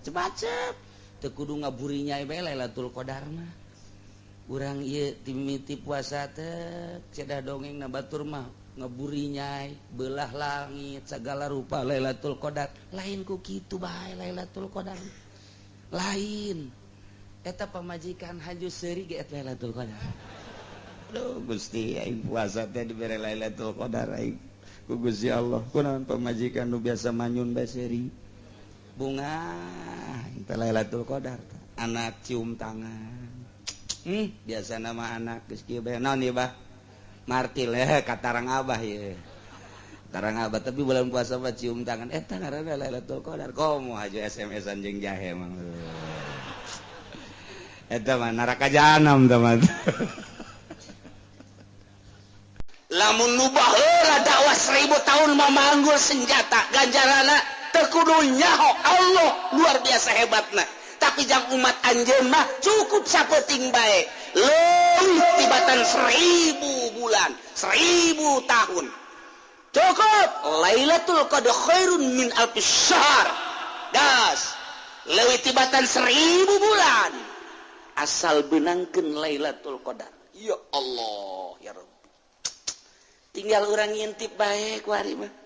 macem-macem tekudu ngaburinya Lailatul Qadar mah urang ieu timiti puasa teh cedah dongeng na batur mah ngaburinya belah langit segala rupa Lailatul Qadar lain ku kitu bae Lailatul Qadar lain eta pamajikan haju seuri ge eta Lailatul Qadar. Aduh Gusti aing puasa teh dibere Lailatul Qadar aing ku Gusti Allah kunaon pamajikan nu biasa manyun bae seuri bunga eta Lailatul Qadar anak cium tangan biasa nama anak geus kieu bae naon ieu bah martil katarang abah ye katarang abah tapi bulan puasa mah cium tangan eta ngaranna Lailatul Qadar komo aja SMS-an jeung jahe mah eta mah neraka jahanam teman lamun nu baheula dakwah 1000 tahun mah manggul senjata ganjarana teu kudu nyaho Allah luar biasa hebatna tapi jang umat anjeun mah cukup sapeting bae leuwih tibatan 1000 bulan 1000 tahun cukup Lailatul Qadar khairun min alfi syahr das leuwih tibatan 1000 bulan asal beunangkeun Lailatul Qadar ya Allah ya Rabb tinggal urang ngintip bae ku ari mah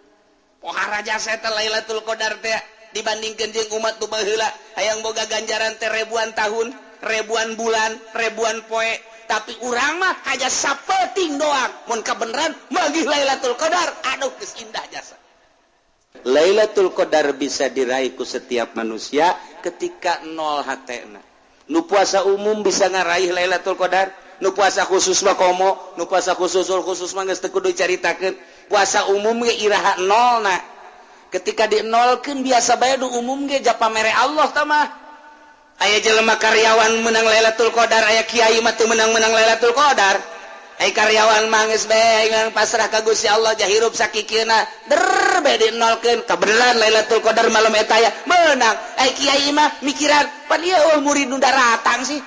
pohara jasa eta Lailatul Qadar teh dibandingkeun jeung umat nu baheula hayang boga ganjaran teh ribuan tahun, ribuan bulan, ribuan poe, tapi urang mah haja sapeting doang. Mun kabeneran magih Lailatul Qadar, aduh geus indah jasa. Lailatul Qadar bisa diraih ku setiap manusia ketika nol hatena. Nu puasa umum bisa ngaraih Lailatul Qadar, nu puasa khusus mah komo, nu puasa khusus mah geus teu kudu caritakeun. Puasa umum ge iraha nolna. Ketika dinolkeun biasa bae nu umum ge japa mere Allah tah mah aya jelema karyawan menang Lailatul Qadar aya kiai mah teu menang-menang Lailatul Qadar aya karyawan mah geus bae ngan pasrah ka Gusti Allah jahirup sakikieuna der bae dinolkeun kabeneran Lailatul Qadar malam eta aya menang aya kiai mah mikiran pan ieu murid nu daratang sih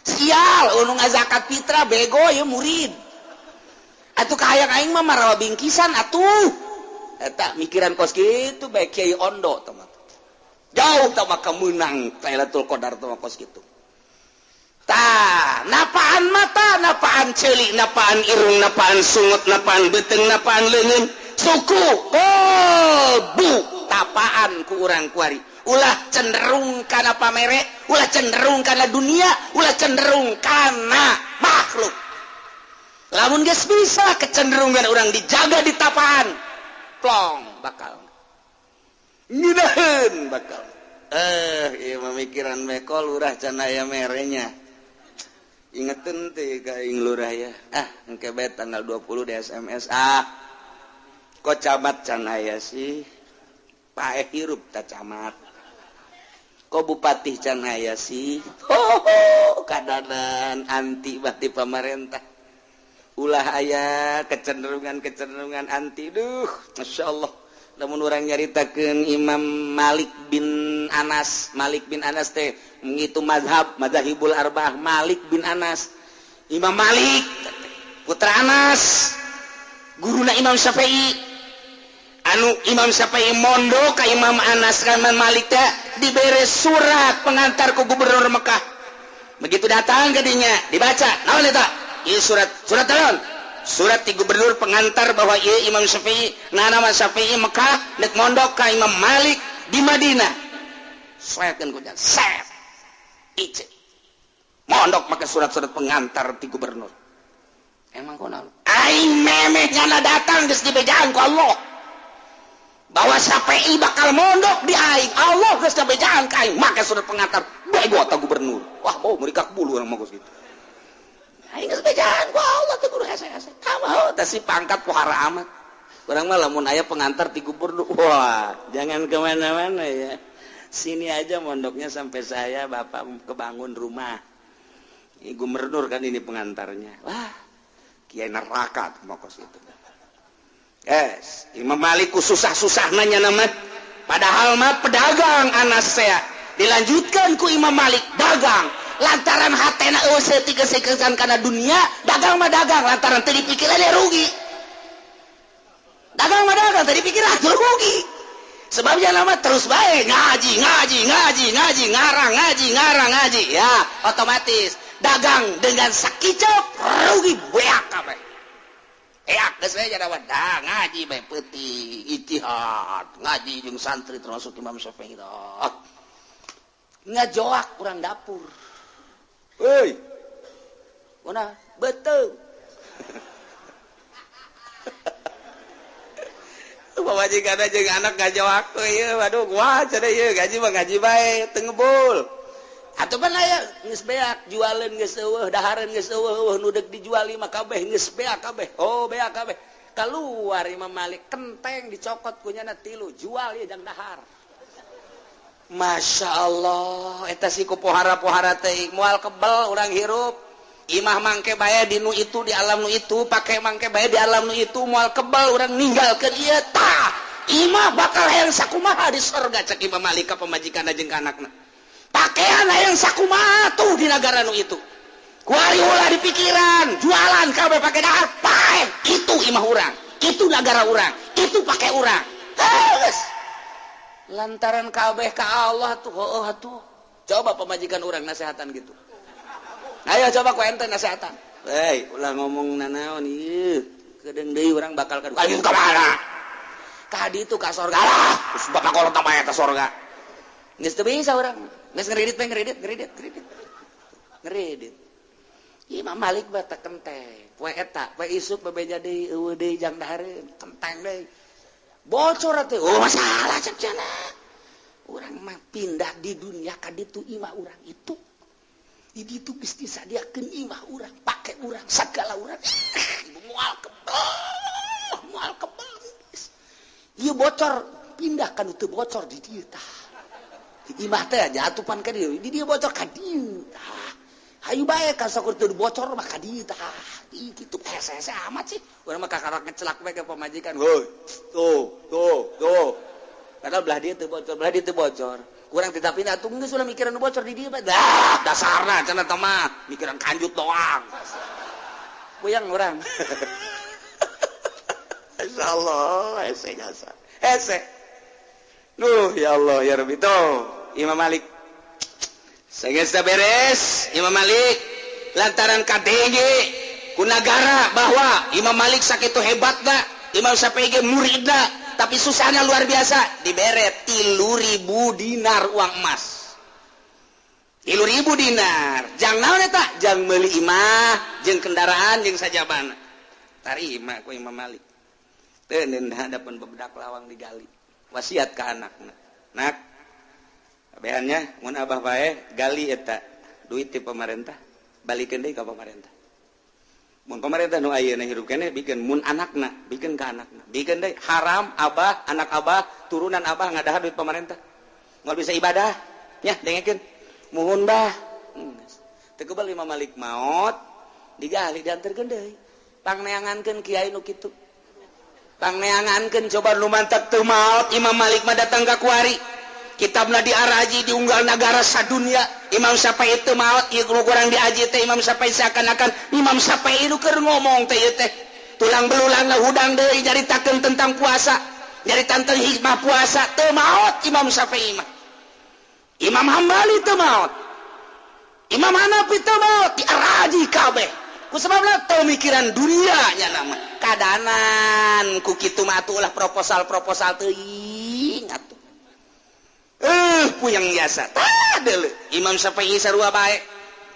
sial nu ngazakat fitrah bego ieu murid atuh kahayang aing mah marawa bingkisan atuh eta mikiran kos kitu bae Kiai Ondo teman jauh tah maka meunang Lailatul Qadar tah kos kitu tah napaan mata napaan ceuli napaan irung napaan sungut napaan beuteung napaan leungeun suku bu tapaan ku urang kuari ulah cenderung kana pamere ulah cenderung kana dunia ulah cenderung kana makhluk lamun geus bisa kecenderungan urang dijaga di tapaan plong bakal ngidaheun bakal ieu mamikiran meko lurah can aya merenya ingeteun teh ka aing lurah ya engke bae tanggal 20 di SMS kok camat can aya sih pae hirup ta camat kok bupati can aya sih kadanan anti bati pamarentah ulah aya kecenderungan anti duh masyaallah lamun urang nyaritakeun Imam Malik bin Anas teh ngitu mazhabul arba'ah Malik bin Anas Imam Malik putra Anas guruna Imam Syafi'i anu Imam Syafi'i mondo ka Imam Anas ka Imam Malik teh dibere surat pengantar ku gubernur Mekah begitu datang ke dinya dibaca naon eta ieu surat naon surat ti gubernur pengantar bahwa ieu Imam Syafi'i nama Syafi'i Mekah nek mondok ka Imam Malik di Madinah saekeun ku jan set ice mondok make surat-surat pengantar ti gubernur emang kunaon aing memeh nyana datang geus dibejaan ku Allah bahwa Syafi'i bakal mondok di aing Allah geus dibejaan ka aing make surat pengantar bego ta gubernur wah mau mereka bulu urang mah geus kitu aing geus bejaan ku Allah teh kudu hese-hese kamau teh si pangkat pohara amat urang mah lamun aya pengantar ti gubernur wah jangan kemana-mana ya sini aja mondoknya sampai saya bapak kebangun rumah gubernur kan ini pengantarnya wah kiai neraka mah kos itu Imam Malik ku susah-susah nanya nama padahal mah pedagang Anas saya dilanjutkan ku Imam Malik dagang lantaran hatena eueuh kana dunia dagang mah dagang lantaran teu dipikir aya rugi dagang mah dagang teu dipikir atuh rugi sebabnya nama terus bae ngaji ngarang ngaji ya otomatis dagang dengan sakicep rugi beak kabeh. Geus we jadawan ngaji bae peuting ijtihad ngaji jeung santri termasuk Imam Syafi'i ngajoak urang dapur. Euy. Mana betul. Pamajikan jeung anak ngajoak ieu waduh wah cenah ieu gaji mah ngaji bae teu ngebul. Atuh pan aya geus beak jualeun geus eueuh dahareun geus eueuh nu deuk dijuali mah kabeh geus beak kabeh. Oh beak kabeh. Keluar Imam Malik kenteng dicokot kunyana 3 jual ieu jang dahar. Masya Allah eta si ku pohara-pohara teh moal kebel urang hirup. Imah mangke bae di nu itu di alam nu itu pake mangke bae di alam nu itu moal kebal urang ninggalkeun ieu tah imah bakal hayang sakumaha di sorga cek Imam Malik ka pamajikanna jeung ka anakna pakaian hayang sakumaha tuh di negara nu itu kuari ulah di pikiran jualan kabeh pake dahar paeh itu imah urang itu negara urang itu pake urang geus lantaran kabeh ka Allah tuh heueuh atuh coba pamajikan urang nasehatan gitu. Ayo coba ku ente nasihatan. Hei, ulah ngomong nanaon ieu. Kedeung deui urang bakal ka ka mana? Ka ditu ka sorga lah. Terus bapak kolot mah eta sorga. Geus teu bisa urang. Geus ngredit we ngredit. Imam Malik bata kenteng. Poe eta, poe isuk bebeja deui eueuh deui jang dahareun, kenteng deui. Bocor atuh. Oh masalah cek cenah. Urang mah pindah di dunia ka ditu imah urang itu. Jadi itu mesti sadiakeun imah urang, pake urang, segala urang. Moal kebel. Ieu bocor, pindahkan itu bocor di dieu tah. Di imah teh jatupan ka dieu, di dieu bocor ka dieu tah. Hayu bae kan sakur teu bocor mah ka dieu tah. Ih kitu hese amat sih. Urang mah kakarak ngecelak we ke pamajikan. Heuh. Tuh. Padahal belah dieu teu bocor. Kurang ditapin atuh geus ulah mikiran bocor di dieu bae. Dah, dasarna cenah teh mah mikiran kanjut doang. Puyang urang. Insyaallah hese jasa. Hese. Duh ya Allah ya Rabbi tuh Imam Malik. Sageus beres Imam Malik lantaran KDG ku negara bahwa Imam Malik sakitu hebatna, Imam Syafi'i muridna. Tapi susahnya luar biasa diberet 3.000 dinar uang emas 3.000 dinar jang naon eta jang meuli imah jeung kendaraan jeung sajabana tarima ku Imam Malik teu neun hadapan bebedak lawang digali wasiat ka anakna nak abehannya mun abah bae gali eta duit ti pemerintah balikeun deui ka pemerintah mun pemerintah nu ayeuna hirup keneh bikin mun anakna bikin ka anakna bikin deui haram abah anak abah turunan abah ngadahar duit pemerintah moal bisa ibadah nya dengekeun muhun bah teu keubal Imam Malik maot digali dianterkeun deui pangneangankeun kiai nu kitu pangneangankeun coba nu mantap teu maot Imam Malik mah datang ka kuari kitabna diaraji diunggal negara sadunia Imam Syafi'i teu maot ieu kurang diaji teh Imam Syafi'i seakan-akan Imam Syafi'i nu keur ngomong teh ieu teh tulang belulang hudang deui nyaritakeun tentang puasa nyaritakeun tentang hikmah puasa teu maot Imam Syafi'i mah Imam Hambali teu maot Imam Hanafi teu maot diaraji kabeh kusababna teu mikiran dunia nya nama kadanan ku kitu mah atuh ulah proposal teuing atuh puyang biasa tadel Imam Syafi'i sarua bae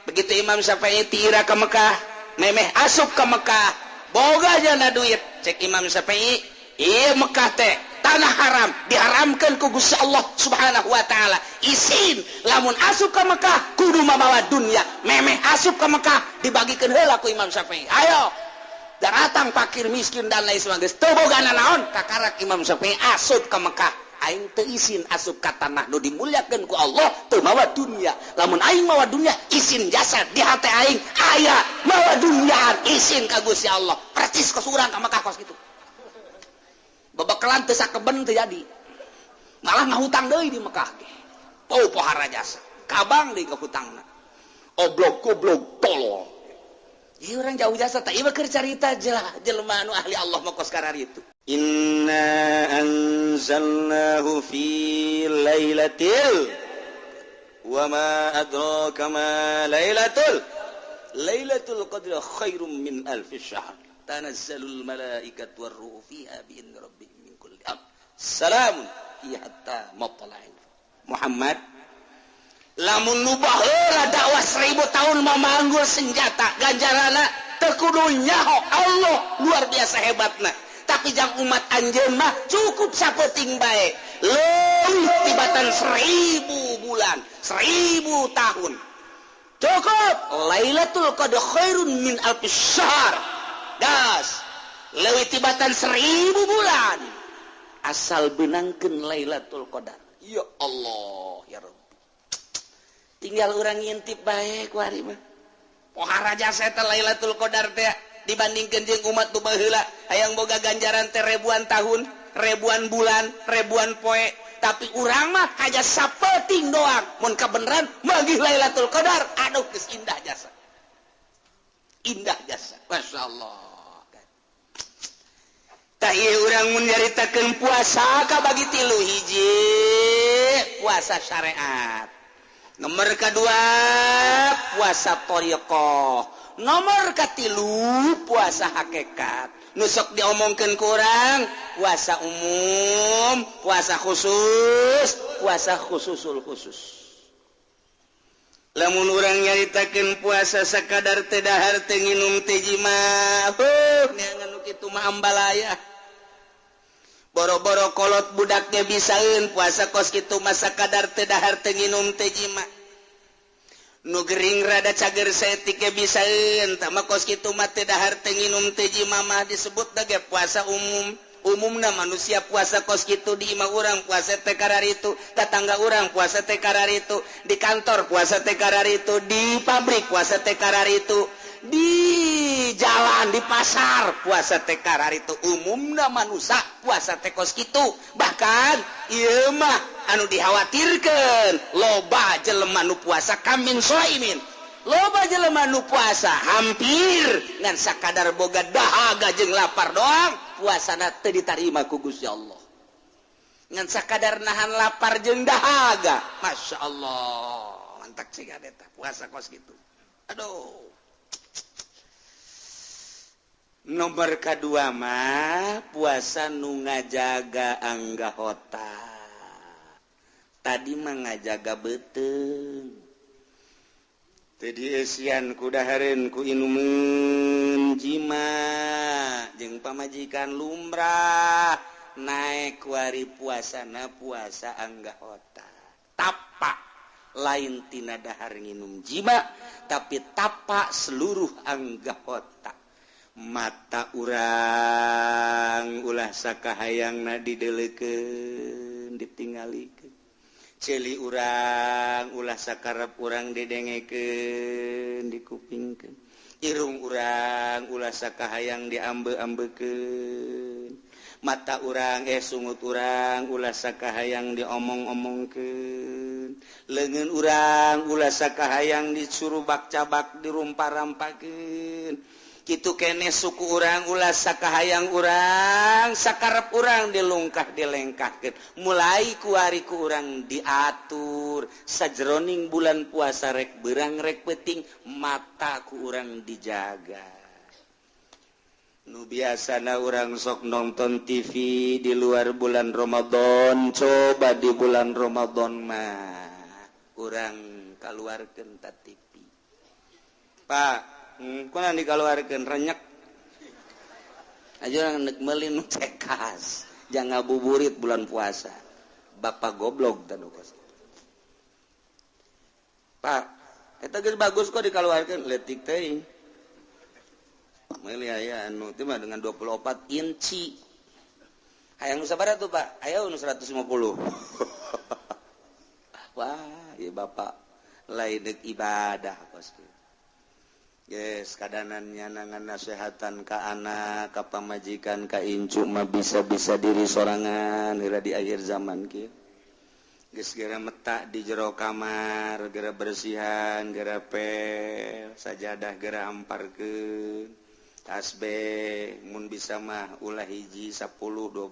begitu Imam Syafi'i tira ke Mekah memeh asup ke Mekah boga jana duit cek Imam Syafi'i ieu Mekah teh tanah haram diharamkeun ku Gusti Allah Subhanahu wa taala isin lamun asup ke Mekah kudu mabawa dunya memeh asup ke Mekah dibagikeun heula ku Imam Syafi'i ayo datang fakir miskin dan lain sebagainya teu boga naon kakarak Imam Syafi'i asup ke Mekah aing teu isin asup ka tanah nu dimuliakeun ku Allah teu mawa dunya lamun aing mawa dunya isin jasad di hate aing aya mawa dunya isin ka Gusti Allah percis kos urang ka Mekah kos kitu bebekelan teu sakeben teu jadi malah ngahutang deui di Mekah oh pohara jasa kabang deui ka hutangna oblog goblok tolol ieu urang jauh jasa tah ieu keur carita jelema anu ahli Allah mah kos karari itu Inna anzalnahu fi lailatil wa ma adraka ma Lailatul Qadri khairum min alfi syahr tanazzalul malaikatu war-ruhu fiha bi'izni rabbihim min kulli amr salamun hiya hatta matla'il Muhammad lamun nu baheula dakwah 1000 tahun memanggul senjata ganjarana teu kudu nyaho Allah luar biasa hebatna tapi jang umat anjeun mah cukup sapeting bae leuwih tibatan 1000 bulan 1000 tahun cukup Lailatul Qadar khairun min alfi syahr das leuwih tibatan 1000 bulan asal beunangkeun Lailatul Qadar ya Allah ya Rabb tinggal urang ngintip bae ku ari mah pohara jasa teh Lailatul Qadar teh dibandingkeun jeung umat nu baheula hayang boga ganjaran teh ribuan tahun ribuan bulan ribuan poe tapi urang mah haja sapeting doang mun kabeneran magih Lailatul Qadar aduh geus indah jasa masyaallah tah ieu urang mun nyaritakeun puasa ka bagi tilu hiji puasa syariat nomor kedua puasa thariqah nomor katilu puasa hakikat nusok diomongkeun ku urang puasa umum puasa khususul khusus lamun urang nyaritakeun puasa sakadar teh dahar teh nginum teh jima neangan nu kitu mah ambalaya boro-boro kolot budaknya bisaeun puasa kos kitu mah sakadar teh dahar teh nginum teh jima nu gering rada cager setik ge bisaeun tah mah kos kitu mah teh dahar teh nginum teh jima mah disebut ge puasa umumna manusia puasa kos kitu di imah urang puasa teh kararitu tetangga urang puasa teh kararitu di kantor puasa teh kararitu di pabrik puasa teh kararitu di jalan di pasar puasa teh kararitu umumna manusia puasa teh kos kitu bahkan ieu mah anu dikhawatirkeun loba jelema nu puasa kamin shaimin loba jelema nu puasa hampir ngan sakadar boga dahaga jeung lapar doang puasana teu ditarima ku Gusti Allah ngan sakadar nahan lapar jeung dahaga masyaallah mantap sih eta puasa kos kitu aduh nomor kedua mah puasa nu ngajaga anggahota tadi mah ngajaga beuteung tadi esian kudahareun ku inumeun jima jeung pamajikan lumrah naek ku ari puasana puasa anggahota tapak lain tina dahar nginum jima tapi tapak seluruh anggahota mata urang ulah sakahayangna dideleukeun ditingalikeun celi urang ulah sakarep urang didengekeun dikupingkeun irung urang ulah sakahayang diambe-ambekeun mata urang sungut urang ulah sakahayang diomong-omongkeun leungeun urang ulah sakahayang disuruh bak-cabak dirumpah-rampakeun kitu keneh suku urang ulah sakahayang urang sakarep urang dilungkah dilengkahkeun mulai ku ari ku urang diatur sajroning bulan puasa rek beurang rek peuting mata ku urang dijaga nu biasana urang sok nonton TV di luar bulan Ramadan coba di bulan Ramadan mah urang kaluarkeun ta TV Pak kuna dikaluarkeun renyek aja urang neuk meuli nu cekas jang ngabuburit bulan puasa bapak goblok tanu kos Pak eta geus bagus kok dikaluarkeun leutik teuing meuli aya anu teh mah dengan 24 inci hayang nu sabaraha tuh Pak aya nu 150 wah ieu bapak lain deuk ibadah kos yes, kadanannya nangan nasehatan ka anak, ka pamajikan, ka incu mah bisa-bisa diri sorangan heula di akhir zaman kieu. Geus geura metak di jero kamar, geura bersihan, geura pel, sajadah geura amparkeun. Tasbih mun bisa mah ulah hiji 10 20.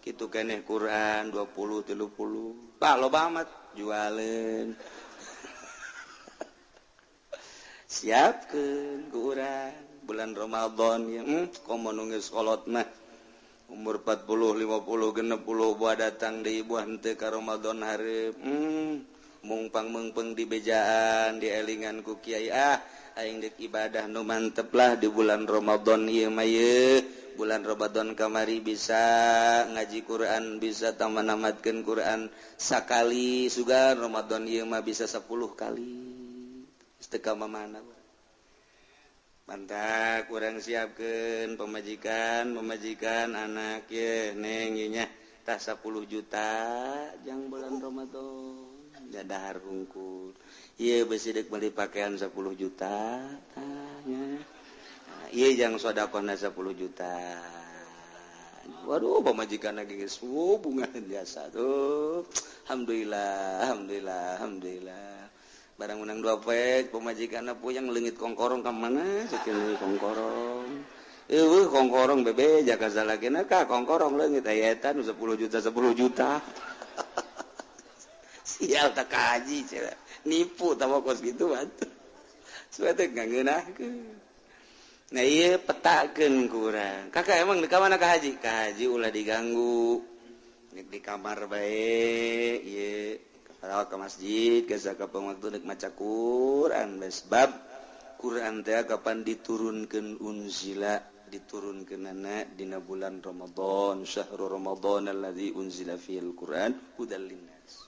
Kitu keneh Quran 20 30. Pak loba amat. jualan siapkeun ku urang bulan Ramadan ya komo nu geus kolot mah umur 40 50 60 buah datang di ibu henteu ka Ramadan hareup mungpang mengpeng di bejaan dielingan ku kiai aing deuk ibadah nu mantep lah di bulan Ramadan ieu mah ye bulan Ramadan kamari bisa ngaji Quran bisa taman-namatkeun Quran sakali sugan Ramadan ieu mah bisa 10 kali teu ka mana mantap kurang siapkeun pemajikan anak ye neng ieu nya tah 10 juta jang bulan Ramadan jadahar hungkul ieu beusi deuk meuli pakaian 10 juta nya ieu jang sedekahna 10 juta waduh pemajikan lagi geus bunga biasa tuh alhamdulillah barang menang 2 pek pemajikanna puyang leungit kongkorong ka mana sakeun kongkorong kongkorong bebe jaka salakina ka kongkorong leungit aya eta nu 10 juta sial tak kaji cenah nipu tah kos kitu atuh suete ngangeunahkeun nah ieu petakeun ku urang kakak emang di ka mana ka haji ulah diganggu di kamar bae ieu ka masjid geus ka waktu deuk maca Quran sebab Quran teh kapan diturunkeun unzila diturunkeunana dina bulan Ramadan syahrul Ramadan allazi unzila fil Quran hudal linnas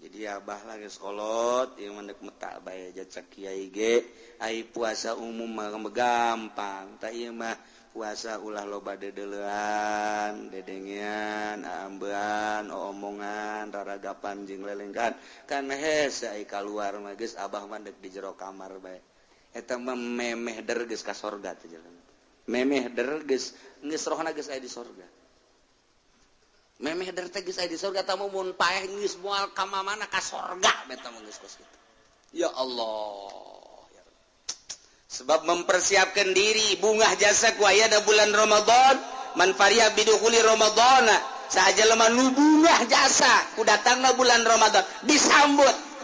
jadi abah lagi sekolot yang mendek metak bae jacak kiai ge ai puasa umum mah gampang ta ieu mah puasa ulah loba dedeulean dedengean aambean omongan raragapan jeung lelenggan kan hese ai kaluar mah geus abah mah deuk di jero kamar bae eta mah memeh der geus ka sorga teh jalan memeh der geus rohna geus aya di sorga memeh der teh geus aya di sorga tah mun paeh geus moal ka mana ka sorga beta mah geus kos kitu ya Allah sebab mempersiapkan diri bungah jasa ku aya da bulan Ramadan man fariha bidukhuli Ramadana sahaja lemah nu bungah jasa ku datangna bulan Ramadan disambut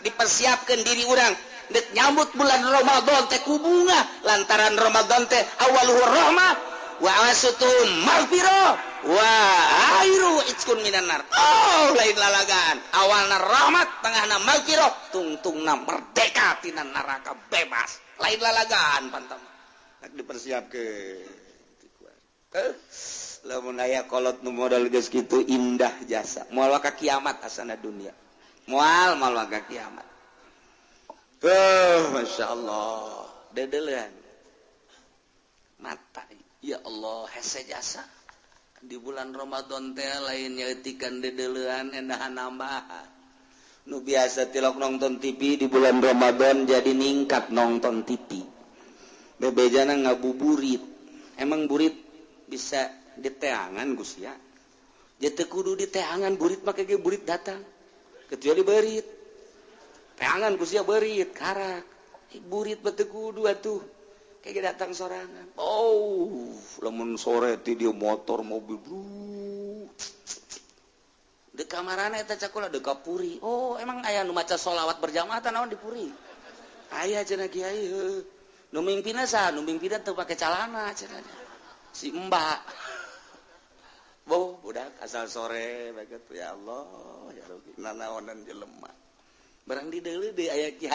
dipersiapkan diri urang deuk nyambut bulan Ramadan teh ku bungah lantaran Ramadan teh awaluhu rahmah wa asutun maghfirah wa airu itkun minan nar lain lalagaan awalna rahmat tengahna maghfirah tungtungna merdeka tina neraka bebas lain lalagaan pantam nak dipersiapkeun lamun aya kolot nu modal geus kitu indah jasa moal ka kiamat asana dunia moal ka kiamat masyaallah dedeulean mata ya Allah hese jasa di bulan Ramadan teh lain nyaeutikeun dedeulean endahan nambahan nu biasa tilok nonton TV di bulan Ramadan jadi ningkat nonton TV bebejana ngabuburit emang burit bisa diteangan Gus ya jadi kudu diteangan burit make ge burit datang kecuali berit teangan Gus ya berit karak burit bete kudu atuh kayak datang sorangan lamun sore ti dia motor mobil bro di kamarana eta cakula deuk ka puri emang aya nu maca sholawat berjamaah teh naon di puri aya cenah kiai nu mimpina saha nu mimpina teu pake calana cenah si mbak budak asal sore baget ya Allah ya Rabbi nanaonan jelema barang di deuleu deui aya Ki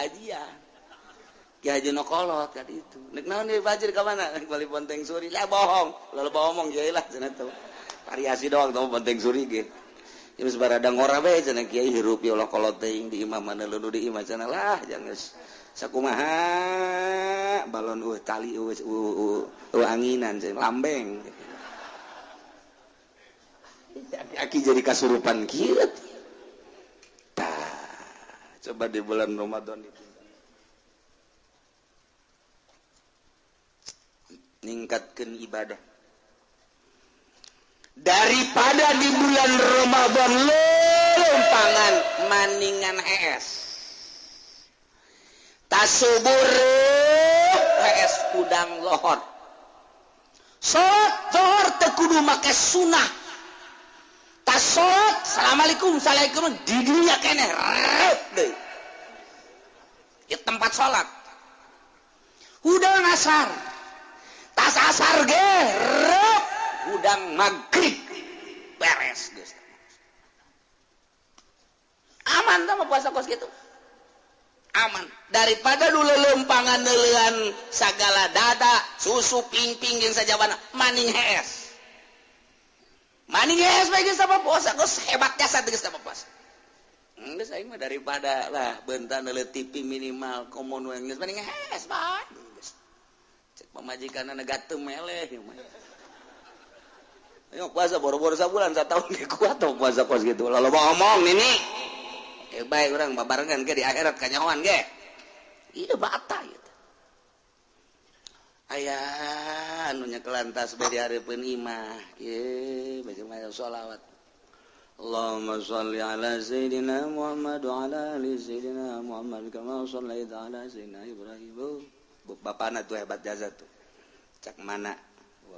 Haji nu kolot ka ditu nek naon deui bajir ka mana nek bali Ponteng Suri lah bohong loba omong kiai lah cenah teh variasi doang teh Ponteng Suri ge geus baradang ora bae cenah kiai hirup ya Allah kolot teuing di imam mana leunuh di imam cenah lah jang geus sakumaha balon tali anginan cenah lambeng aki jadi kasurupan kieu coba di bulan Ramadan itu ningkatkeun ibadah daripada di bulan Ramadan lompangan maningan hees tasubur hees kudang lohor sotor teu kudu make sunah pas sholat assalamualaikum di dunia keneh di tempat sholat udang asar tas asar ge udang maghrib beres geus aman sama puasa kos gitu aman daripada dulu lempangan neulean sagala dada susu ping-ping jeung sajabana maning hees bagi sama puasa kos hebat jasa geus sama puasa geus aing mah daripada lah bentar neuleun TV minimal komun we geus maning hees bae cek pamajikanna negatem meleh ayo puasa boro-boro sabulan satahun ge kuat tuh puasa kos gitu lalu ngomong nini baik orang babarengan ke di akhirat kanyawan ge iya bata gitu ayah anu nyekelantas bae dihareupeun imah ieu bagaimana sholawat Allahumma sholli ala sayyidina Muhammad wa ala ali sayyidina Muhammad kama shallaita ala sayyidina Ibrahim bapana tuh hebat jasa tuh cak mana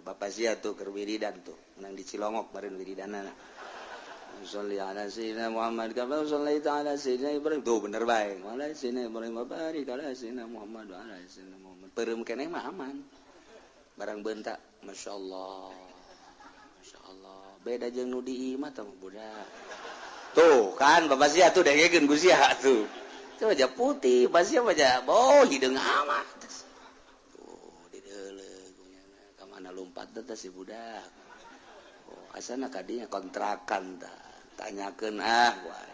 bapak sia tuh keur wiridan tuh menang di Cilongok beureun wiridanana sholli ala sayyidina Muhammad kama shallaita ala sayyidina Ibrahim tuh bener bae ala sayyidina Ibrahim barik ala sayyidina Muhammad wa ala sayyidina Muhammad peureum keneh mah aman barang beunta masyaallah beda jeung nu di imah tah budak tuh kan bapak sia tuh dengekeun ku sia tuh aja putih basia aja hideung amat tuh di deuleuh ka mana lompat teh si budak asana kadinya kontrakan tah tanyakeun wae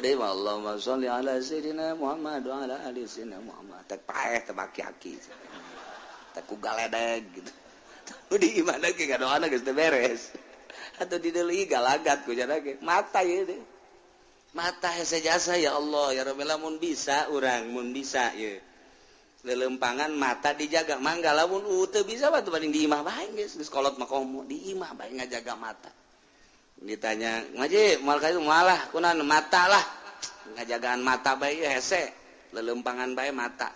deui mah Allahumma sholli ala sayyidina Muhammad wa ala ali sayyidina Muhammad teh paeh teh baki aki teh ku galedeg gitu di imana ge ngadoana geus teh beres atuh di deuleuh galagat ku cenah ge mata ieu teh mata hese jasa ya Allah ya Rabbi lamun bisa urang mun bisa ieu lelempangan mata dijaga mangga lamun teu bisa batu banding di imah bae geus kolot mah komo di imah bae ngajaga mata ditanya ngaji moal ka malah kunaon mata lah ngajagaan mata bae hese lelempangan bae mata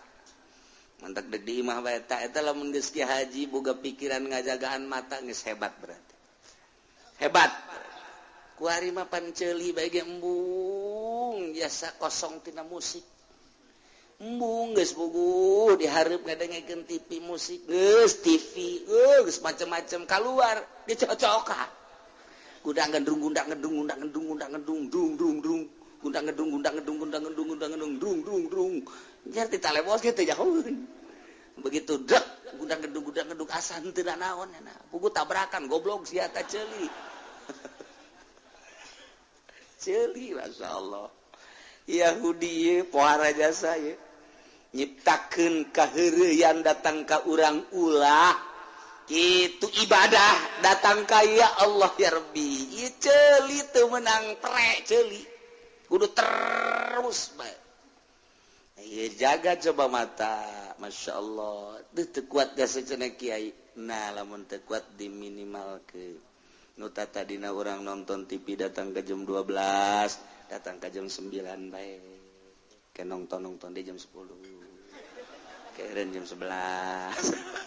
mantak deg di imah bae eta lamun geus ki haji boga pikiran ngajagaan mata geus hebat berarti hebat ku ari mah panceuli bae ge embung jasa kosong tina musik embung geus bugu dihareup ngadengekeun TV musik geus TV geus macem-macem kaluar dicocokan gundang gedung dung jar ditalewos ge teh jauheun begitu dek gundang gedung asa henteu naon nya buku tabrakan goblok sia teh ceuli ceuli masyaallah Yahudi pohara jasa ye nyiptakeun kaheureuyan datang ka urang ulah itu ibadah datang kaya Allah ya Rabbi ieu ceuli teu menang pre ceuli kudu terus bae ieu jaga coba mata masyaallah teu kuat jasa cenah kiai nah lamun teu kuat diminimalkeun nu tadina urang nonton TV datang ke jam 12 datang ke jam 9 bae ke nonton di jam 10 keren jam 11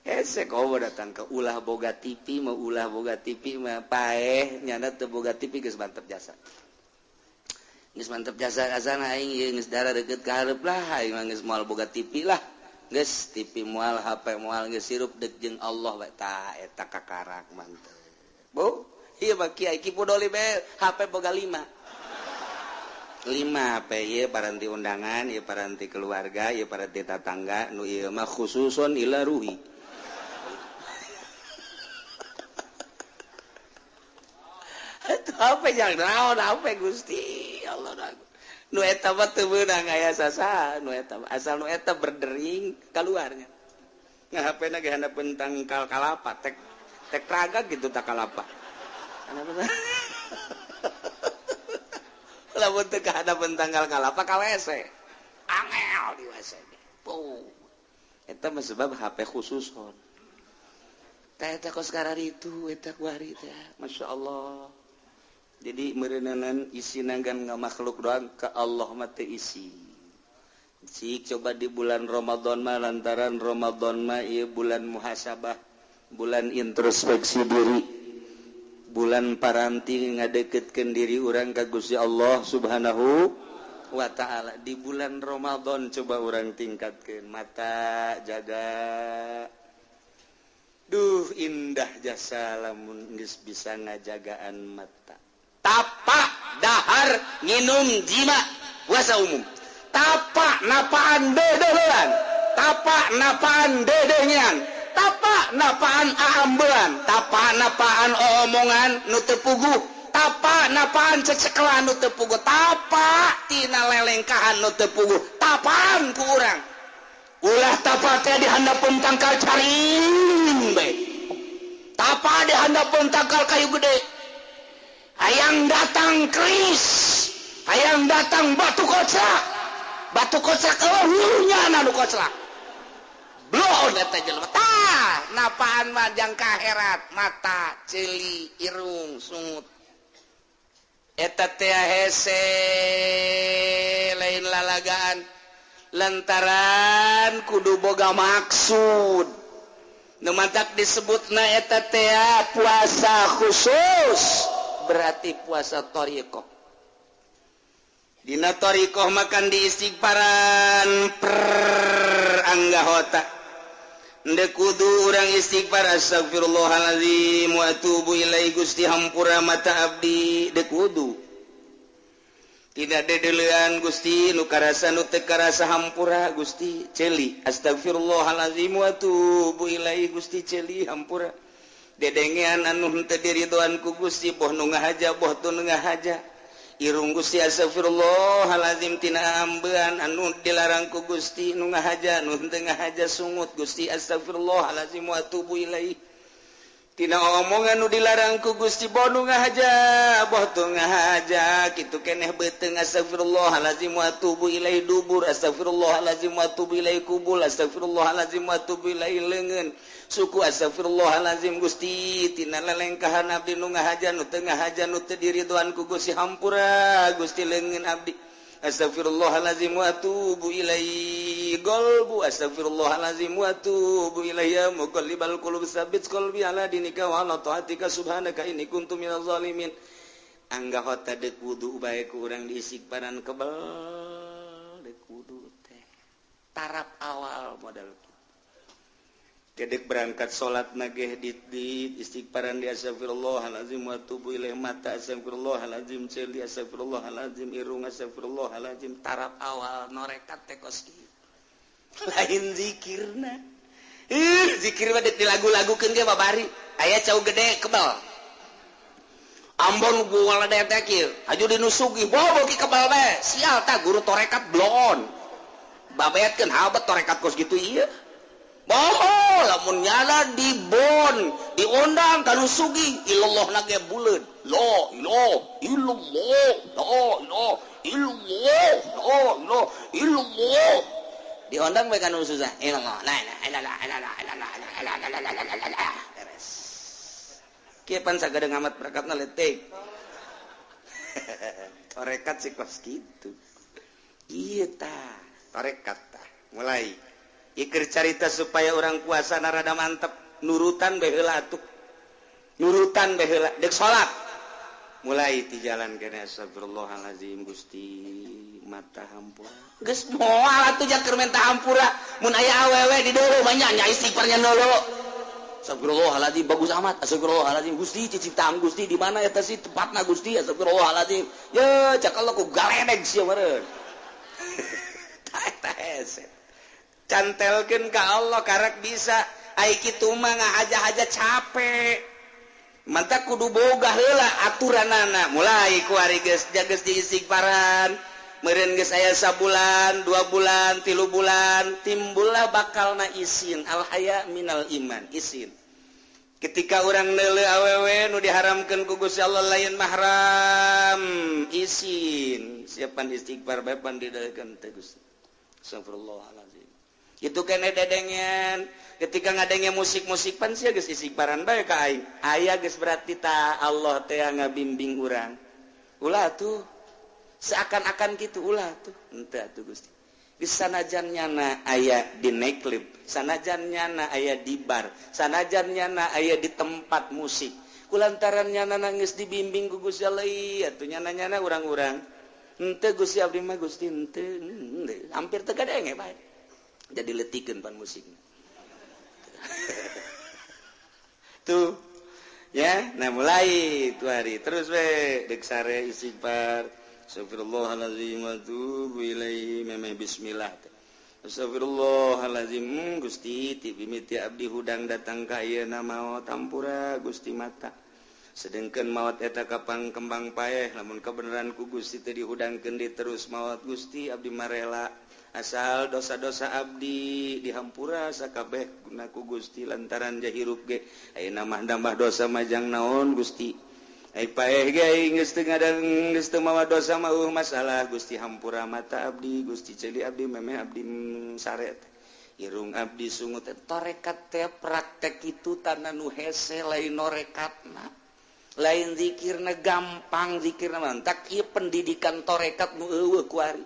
Hese kau datang ke ulah boga TV mah paeh nyana teu boga TV geus mantep jasa. Geus mantep jasa asana aing geus dara deukeut ka hareup lah aing mah geus moal boga TV lah. Geus TV moal HP moal geus sirup deuk jeung Allah bae tah eta kakarak mantep. Bu, ieu mah kiai kipu doli bae HP boga 5 HP ieu paranti undangan ieu paranti keluarga ieu paranti tetangga nu ieu mah khususon ila ruhi apa yang naon apa Gusti Allah nu eta mah teu meunang aya sasa nu eta asal nu eta berdering kaluarnya ngahapena ge handapeun tangkal kalapa tek raga gitu tak kalapa lamun teu kahadapan tanggal kalapa ka WC angel di WC puh eta mah sebab HP khususon tah eta kos kararitu eta kuari teh masyaallah jadi meureuneunan isina gan ngamakhluk doang ka Allah mah teu isi coba di bulan Ramadan mah lantaran Ramadan mah ieu bulan muhasabah, bulan introspeksi diri, bulan paranti ngadeketkeun diri urang ka Gusti Allah Subhanahu wa taala. Di bulan Ramadan coba urang tingkatkeun mata jaga. Duh indah jasa lamun geus bisa ngajagaan mata. Tapak dahar nginum jima puasa umum. Tapak napaan dedehean, tapak napaan dedengian, tapak napaan aambean, tapak napaan omongan nu teu puguh, tapak napaan cecekelan nu teu puguh, tapak tina lelengkahan nu teu puguh, tapaan ku urang. Ulah tapak teh dihandapeun tangkal caring bae. Tapak dihandapeun tangkal kayu gede. Hayang datang keris, hayang datang batu kocak. Batu kocak eueuhnya anu kocak. Bloon eta jelema. Tah, napaan mah jang ka akhirat, mata, ceuli, irung, sungut. Eta teh hese lain lalagaan. Lantaran kudu boga maksud. Nu matak disebutna eta teh puasa khusus, berarti puasa thariqah. Dina thariqah makan di istighfaran per anggahota. Ndek kudu urang istighfar astagfirullahalazim wa atubu ilaihi Gusti hampura mata abdi dek kudu. Tidak dedeulean Gusti nu karasa nu teu karasa hampura Gusti ceuli astagfirullahalazim wa atubu ilaihi Gusti ceuli hampura. Dedengean anu henteu diridoan ku Gusti boh nu ngahaja boh teu nu ngahaja. Irung Gusti astagfirullahalazim tina ambean anu dilarang ku Gusti nu ngahaja nu henteu ngahaja sungut Gusti astagfirullahalazim wa atubu ilaihi tina omongan nu dilarang ku Gusti boh nu ngahaja boh teu ngahaja kitu keneh beuteung astagfirullahalazim wa atubu ilaihi dubur astagfirullahalazim wa atubu ilaihi kubul astagfirullahalazim wa atubu ilaihi leungeun suku astagfirullahalazim Gusti tina lelengkahan abdi nu ngahaja nu teu ngahaja nu teu diridoan ku Gusti hampura Gusti leungeun abdi astagfirullahalazim wa atubu ilaihi qalbu astagfirullahalazim wa atubu ilaihi ya muqallibal qulub tsabbit qalbi ala dinika wa ala taatika subhanaka inni kuntu minaz zalimin. Anggahota deuk wudu bae ku urang diistighfaran kebal deuk wudu teh tarap awal modal kedek berangkat salat nageh di istighfaran di astagfirullahalazim wa atubu ilaihi mata astagfirullahalazim ceuli astagfirullahalazim irung astagfirullahalazim tarap awal norekat teh kos kieu lain zikirna zikir mah dilagu-lagukeun ge babari aya cau gede kebal ambon gua ladeh teh kieu aju dinusugi bobo ki kebal bae sial tah guru torekat blon babetkeun habat torekat kos kitu ieu bohong lamun nyala di bon diundang kanu sugi ilallah nage buleud la ilaha illallah la ilaha illallah la ilaha illallah diundang bae kanu susah ilallah la ilaha illallah beres kieu pan sagede ngamat prakatna letek torekat si kos kitu ieu tah torekat tah mulai ikir carita supaya orang puasa narada mantep nurutan baheula atuh nurutan baheula dek salat mulai ti jalan kene astagfirullahalazim Gusti mata hampura geus moal atuh jak keur menta hampura mun aya awewe di deuleu banyak nya istighfarnya nolo astagfirullahalazim bagus amat astagfirullahalazim Gusti ciciptaan Gusti di mana eta sih tempatna Gusti astagfirullahalazim ye cak Allah ku galedeg sia meureun tah hese cantelkeun ka Allah karek bisa ai kitu mah ngahaja-haja capek mantap kudu boga heula aturanana mulai ku ari geus jageus di istighfaran meureun geus aya sabulan 2 bulan 3 bulan timbullah bakalna isin al haya minal iman isin ketika urang neuleuh awewe nu diharamkeun ku Gusti Allah lain mahram isin siapan istighfar bae pan dideukeun teh Gusti astagfirullahalazim itu kene dedengen ketika ngadenge musik-musik pan sia geus istighfaran bae ka aing aya geus berarti ta Allah teh ngabimbing urang ulah tuh seakan-akan kitu ulah tuh henteu atuh Gusti di sanajan nyana aya di nightclub, sanajan nyana aya di bar, sanajan nyana aya di tempat musik. Kulantaran nyana nangis dibimbing ku Gusti Allah atuh nyana-nyana urang-urang. Henteu Gusti abdi mah Gusti henteu. Hampir teu gadenge bae. Jadi letikeun pan musikna. Tuh. Ya, nah mulai itu hari terus we deuk sare istighfar. Astagfirullahaladzim wa tubu ilaihi memeh bismillah. Astagfirullahaladzim Gusti ti mimiti abdi hudang datang ka ayeuna maot tampura Gusti mata. Sedengkeun maot eta kapang kembang paeh lamun kabeneran ku Gusti teu dihudangkeun di terus maot Gusti abdi marela asal dosa-dosa abdi dihampura sakabeh guna ku Gusti lantaran jahirup ge ayeuna mah nambah dosa majang naon Gusti. Paeh ge geus teu ngadang geus teu mawa dosa mah masalah Gusti hampura mata abdi Gusti ceuli abdi memeh abdi sare irung abdi sungut torekat teh praktek itu tanda nu hese lain norekatna lain zikirna gampang zikirna mantak ieu pendidikan torekat nu eueuh ku ari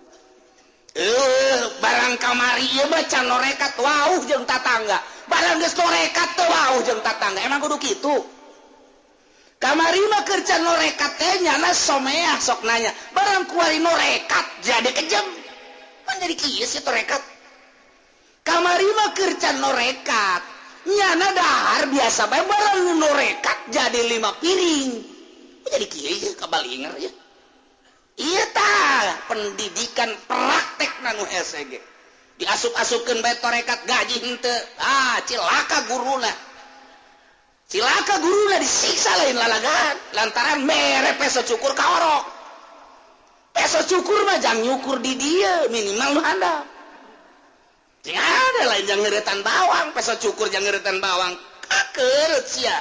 barang kamari ieu baca norekat wauh jeung tatangga barang geus norekat teu wauh jeung tatangga emang kudu kitu. Kamari mah kerja norekat teh nyana someah sok nanya barang kuari norekat jadi kejem kan jadi kieu sih torekat kamari mah kerja norekat nyana dahar biasa bae barang norekat jadi 5 piring jadi kieu kabalinger ya ieu tah pendidikan praktek nu hese ge diasup-asupkeun bae torekat gaji henteu cilaka guruna silaka guruna disiksa lain lalagan lantaran mere peso cukur kaorok peso cukur mah jang nyukur di dia minimal lu handap jang ada lain jang ngeretan bawang peso cukur jang ngeretan bawang kakeureut sia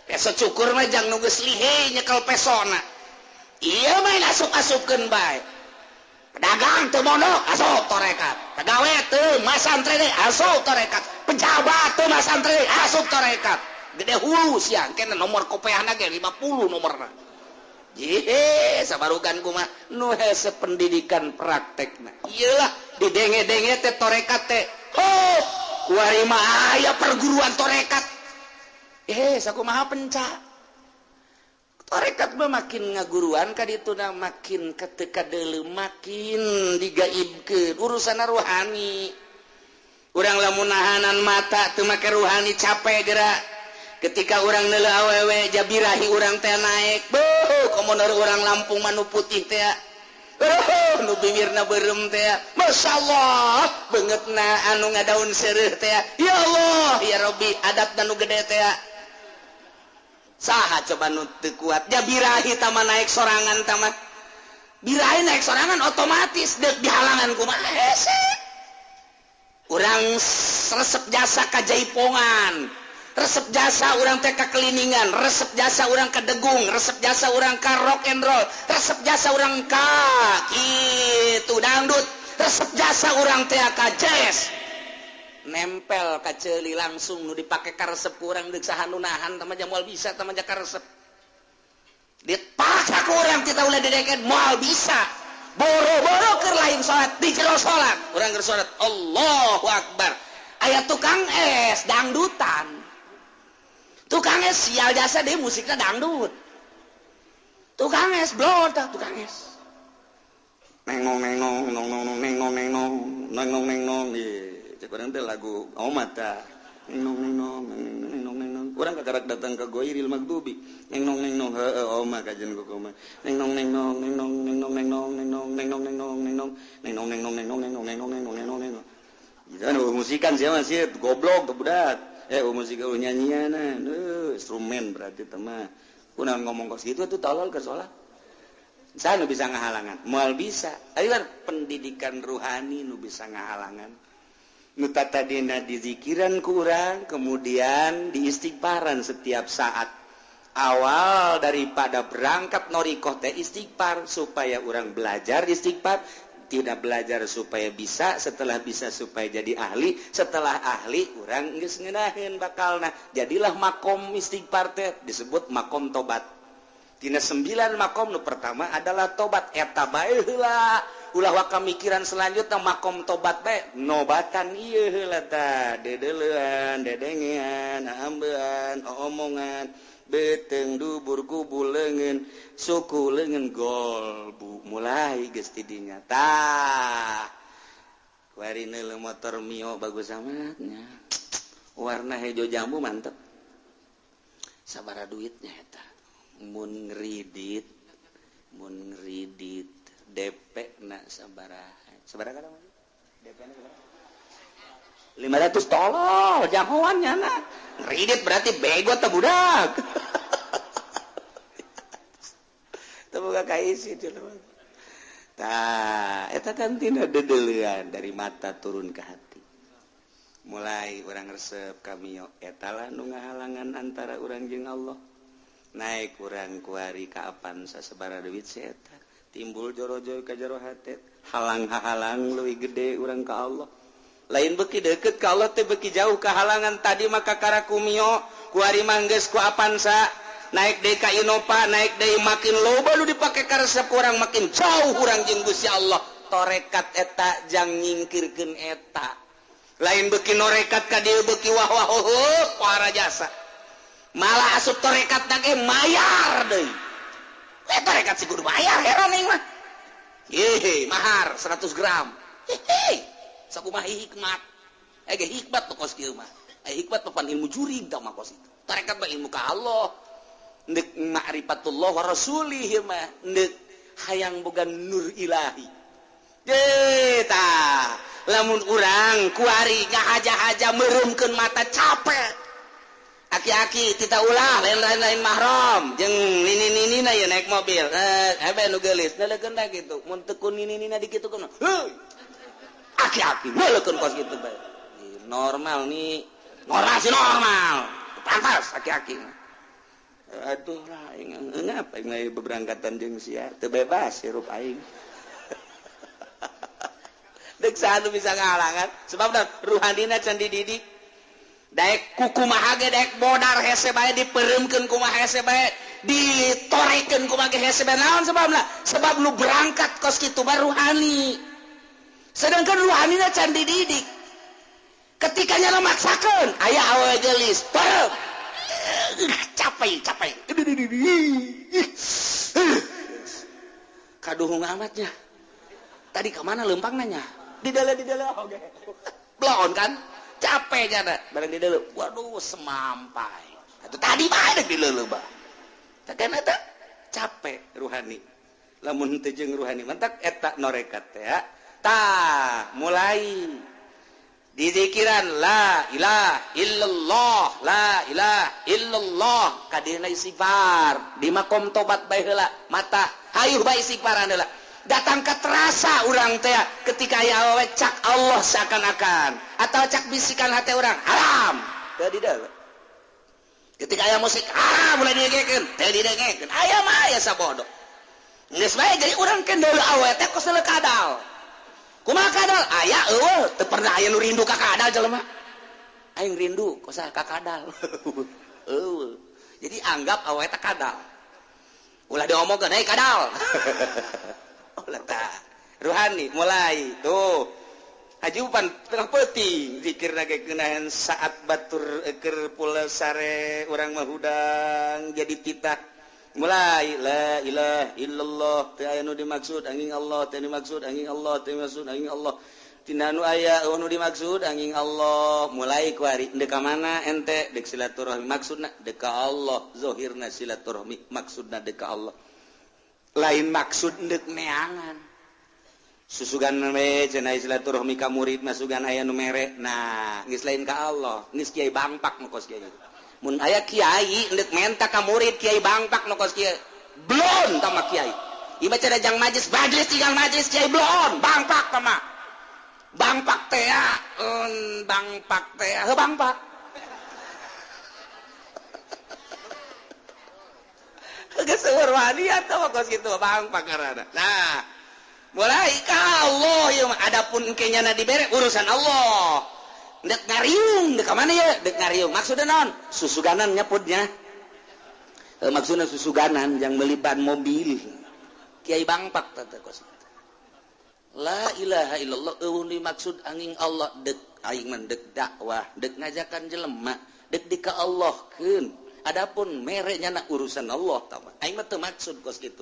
peso cukur mah jang nu geus lihe nyekel pesona ieu main asup-asupkeun bae pedagang teu mondok asup torekat pagawe teu masantre deui asup torekat pejabat teu masantre deui asup torekat gede hulu siang kena nomor kopeahna ge 50 nomorna Ye, sabarugan kumaha nu hese pendidikan praktekna. Iyalah didenge-denge teh torekat teh. Oh, kuari mah aya perguruan torekat. Sakumaha penca. Torekat mah makin ngaguruan ka dituna makin ketika deuleu makin digaibkeun urusan rohani. Urang lamun nahanan mata teu make rohani capek geura. Ketika orang neuleuh awewe jabirahi urang teh naek. Beuh, komonor urang Lampung manu putih teh. Nu bibirna beureum teh. Masyaallah, beungeutna anu ngadaun seureuh teh. Ya Allah, ya Rabbi, adatna nu gede teh. Saha coba nu teu kuat jabirahi tama naik sorangan tama. Birahi naik sorangan otomatis deuk dihalangan kumaha hese. Urang resep jasa ka jaipongan. Resep jasa orang teh ka keliningan, resep jasa orang ka degung, resep jasa orang ka rock and roll, resep jasa orang ka kitu dangdut, resep jasa orang teh ka jazz. Nempel ka ceuli langsung nu dipake ka resep urang deuk saha nu nahan tah mah moal bisa tah mah ka resep. Dipaksa ku urang kita ulah dedeket moal bisa. Boro-boro keur lain salat di jero salat, urang keur salat Allahu Akbar. Aya tukang es dangdutan. Tukang es sial jasa deh musiknya dangdut. Tukang es blot dah tukang es. Nengong nengong nong nong nengong nengong nengong nengong cek urang teh lagu omat tah. Nengong nengong nengong nengong. Urang kakarak datang ke Goiril Magdubi. Nengong nengong heueuh omah kajen ku kumaha. Nengong nengong nengong nengong nengong nengong nengong nengong nengong nengong nengong nengong nengong nengong nengong nengong nengong. Anu musikan sia mah sia goblok teh budak. Musik nyanyian instrumen berarti teman. Kunaon ngomong kos gitu tuh tolol ke salat. Saha nu bisa ngahalangan? Moal bisa. Aya pendidikan rohani nu bisa ngahalangan. Nu tatadina di zikiran ku urang, kemudian di istighfaran setiap saat. Awal daripada berangkat norikoh teh istighfar supaya urang belajar istighfar. Tidak belajar supaya bisa, setelah bisa supaya jadi ahli, setelah ahli urang geus ngeunaheun bakalna. Jadilah makom istighfar teh disebut makom tobat. Tina 9 makom nu pertama adalah tobat eta bae heula ulah wakamikiran selanjutnya makom tobat baik nobatan iya heula tah dedeuleun dedengean ambean omongan beteng dubur kubul leungeun suku leungeun gol bu mulai geus ti dinya tah warina le motor Mio bagus amatnya warna hijau jambu mantep sabaraha duitnya eta mun ngridit DP na sabaraha kada DP na sabaraha 500 tolol jahoannya na ngridit berarti bego teh budak teu boga kaisi jelema tah eta kan tina dedeleuan dari mata turun ke hati mulai urang resep ka Mio eta lah nu ngahalangan antara urang jeung Allah naik kurang kuari kaapan sasebara duit seeta timbul joro-joro ka jero hate halang-halang leuwih gede urang ka Allah lain beuki deukeut ka Allah teh beuki jauh kahalangan tadi maka karaku Mio kuari manggeus ku apansa naik deui ka Innova naik deui makin loba nu dipake ka resep urang makin jauh urang jeung Gusti Allah torekat eta jang nyingkirkeun eta lain beuki norekat ka dieu beuki wah-wah para jasa malah asup torekat nage mayar deui torekat si kudu bayar heran ning mah mahar 100 gram sakumaha hikmat hikmat pokos kieu mah hikmat papan ilmu jurig tah mah kos itu torekat mah ilmu ka Allah neuk ma'rifatullah wa rasulih mah neuk hayang boga nur ilahi tah lamun urang kuari ngahaja-haja meurumkeun mata capek aki-aki tita ulah lain-lain mahram jeung nini-ninina ya naik mobil nu geulis neulekeun da kitu mun teu kun nini-nina dikitukeun heuh aki-aki neulekeun kos kitu bae normal nih normal pantas aki-aki aduh lah ngapa aing beberangkatan jeung sia teu bebas hirup aing deuk saha bisa ngahalangan sebab ruhanina can dididik daek kukumaha ge daek bodar hese bae dipereumkeun kumaha hese bae ditorekeun kumaha hese bae naon sebabna sebab lu berangkat kos kitu baru ruhani sedangkan ruhanina can dididik ketika nya maksakeun aya awewe geulis perem capek kaduhung amatnya tadi ka mana leumpang nanya di dalam oge blon kan capek jana bareng di dalam waduh semampai atuh tadi bae deuk di leuleuh bah tekan eta capek ruhani lamun teu jeung ruhani mantak eta norekat teh ya tah mulai di zikiran la ilaha illallah kadina istighfar di makom tobat bae heula mata hayuh bae istighfaran heula datang ke terasa urang teh ketika aya awewe cak Allah seakan-akan atau cak bisikan hati urang haram teu dideuleuh ketika aya musik haram mulai didengekeun teu didengekeun aya mah aya sabodo geus bae jadi urang ke deuleuh awewe teh kos deuleuh kadal kumaha kadal aya eueuh teu pernah aya nu rindu ka kadal jelema aing rindu kosa ka kadal eueuh jadi anggap awewe teh kadal ulah diomongkeun hei kadal ruhani mulai tuh ajuban tengah peuting zikir nage keunahan saat batur keur pula sare urang mah hudang jadi titah mulai la ilaha illallah teu aya nu dimaksud angin Allah teu dimaksud angin Allah teu dimaksud angin Allah tina nu aya nu dimaksud angin Allah mulai kuari deuk ka mana ente deuk silaturahmi maksudna deuk ka Allah zahirna silaturahmi maksudna deuk ka Allah lain maksud deuk neangan susugan we cenah silaturahmi ka murid masugan aya nu mere nah geus lain ka Allah geus kiai bangpak nu kos kiai mun aya kiai deuk menta ka murid kiai bangpak nu kos kiai blon tama kiai ieu baca dajang majlis tinggal majlis kiai blon bangpak tama bangpak teh heuh bangpak geus seueur wadiat tah kos kitu bangpak ngaranna nah mulai ka Allah ieu mah adapun engke nya dibere urusan Allah deuk ngariung deuk ka mana ye deuk ngariung maksudna naon susuganan nyeputnya maksudna susuganan yang melibat mobil kiai bangpak teh kos La ilaha illallah dimaksud angin Allah dek aing mendek dakwah dek ngajakan jelema dek dika Allah keun adapun mereknya nak urusan Allah tahu aing mah teu maksud kos kitu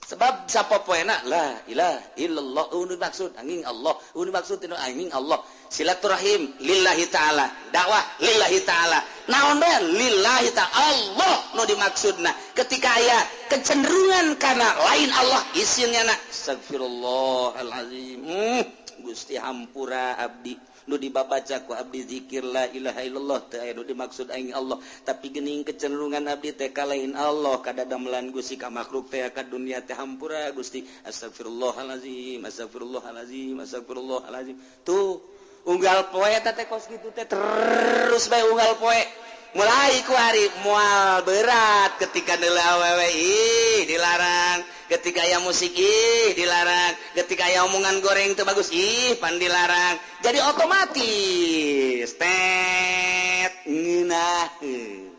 sebab sapopoena la ilaha illallah dimaksud angin Allah dimaksud tinu angin Allah silaturahim lillahi taala dakwah lillahi taala naon bae lillahi taala Allah nu dimaksudna ketika aya kecenderungan kana lain Allah isinnya na astagfirullahalazim Gusti hampura abdi nu dibabaca ku abdi zikir la ilaha illallah teu aya nu dimaksud aing Allah tapi geuning kecenderungan abdi teh ka lain Allah kada damelan Gusti ka makhluk teh ka dunia teh hampura Gusti astagfirullahalazim astagfirullahalazim astagfirullahalazim tuh unggal poe teh kos kitu teh terus bae unggal poe mulai ku hari moal berat ketika deuleu awewe dilarang ketika aya musik dilarang ketika aya omongan goreng teu bagus pan dilarang jadi otomatis ngeunaheun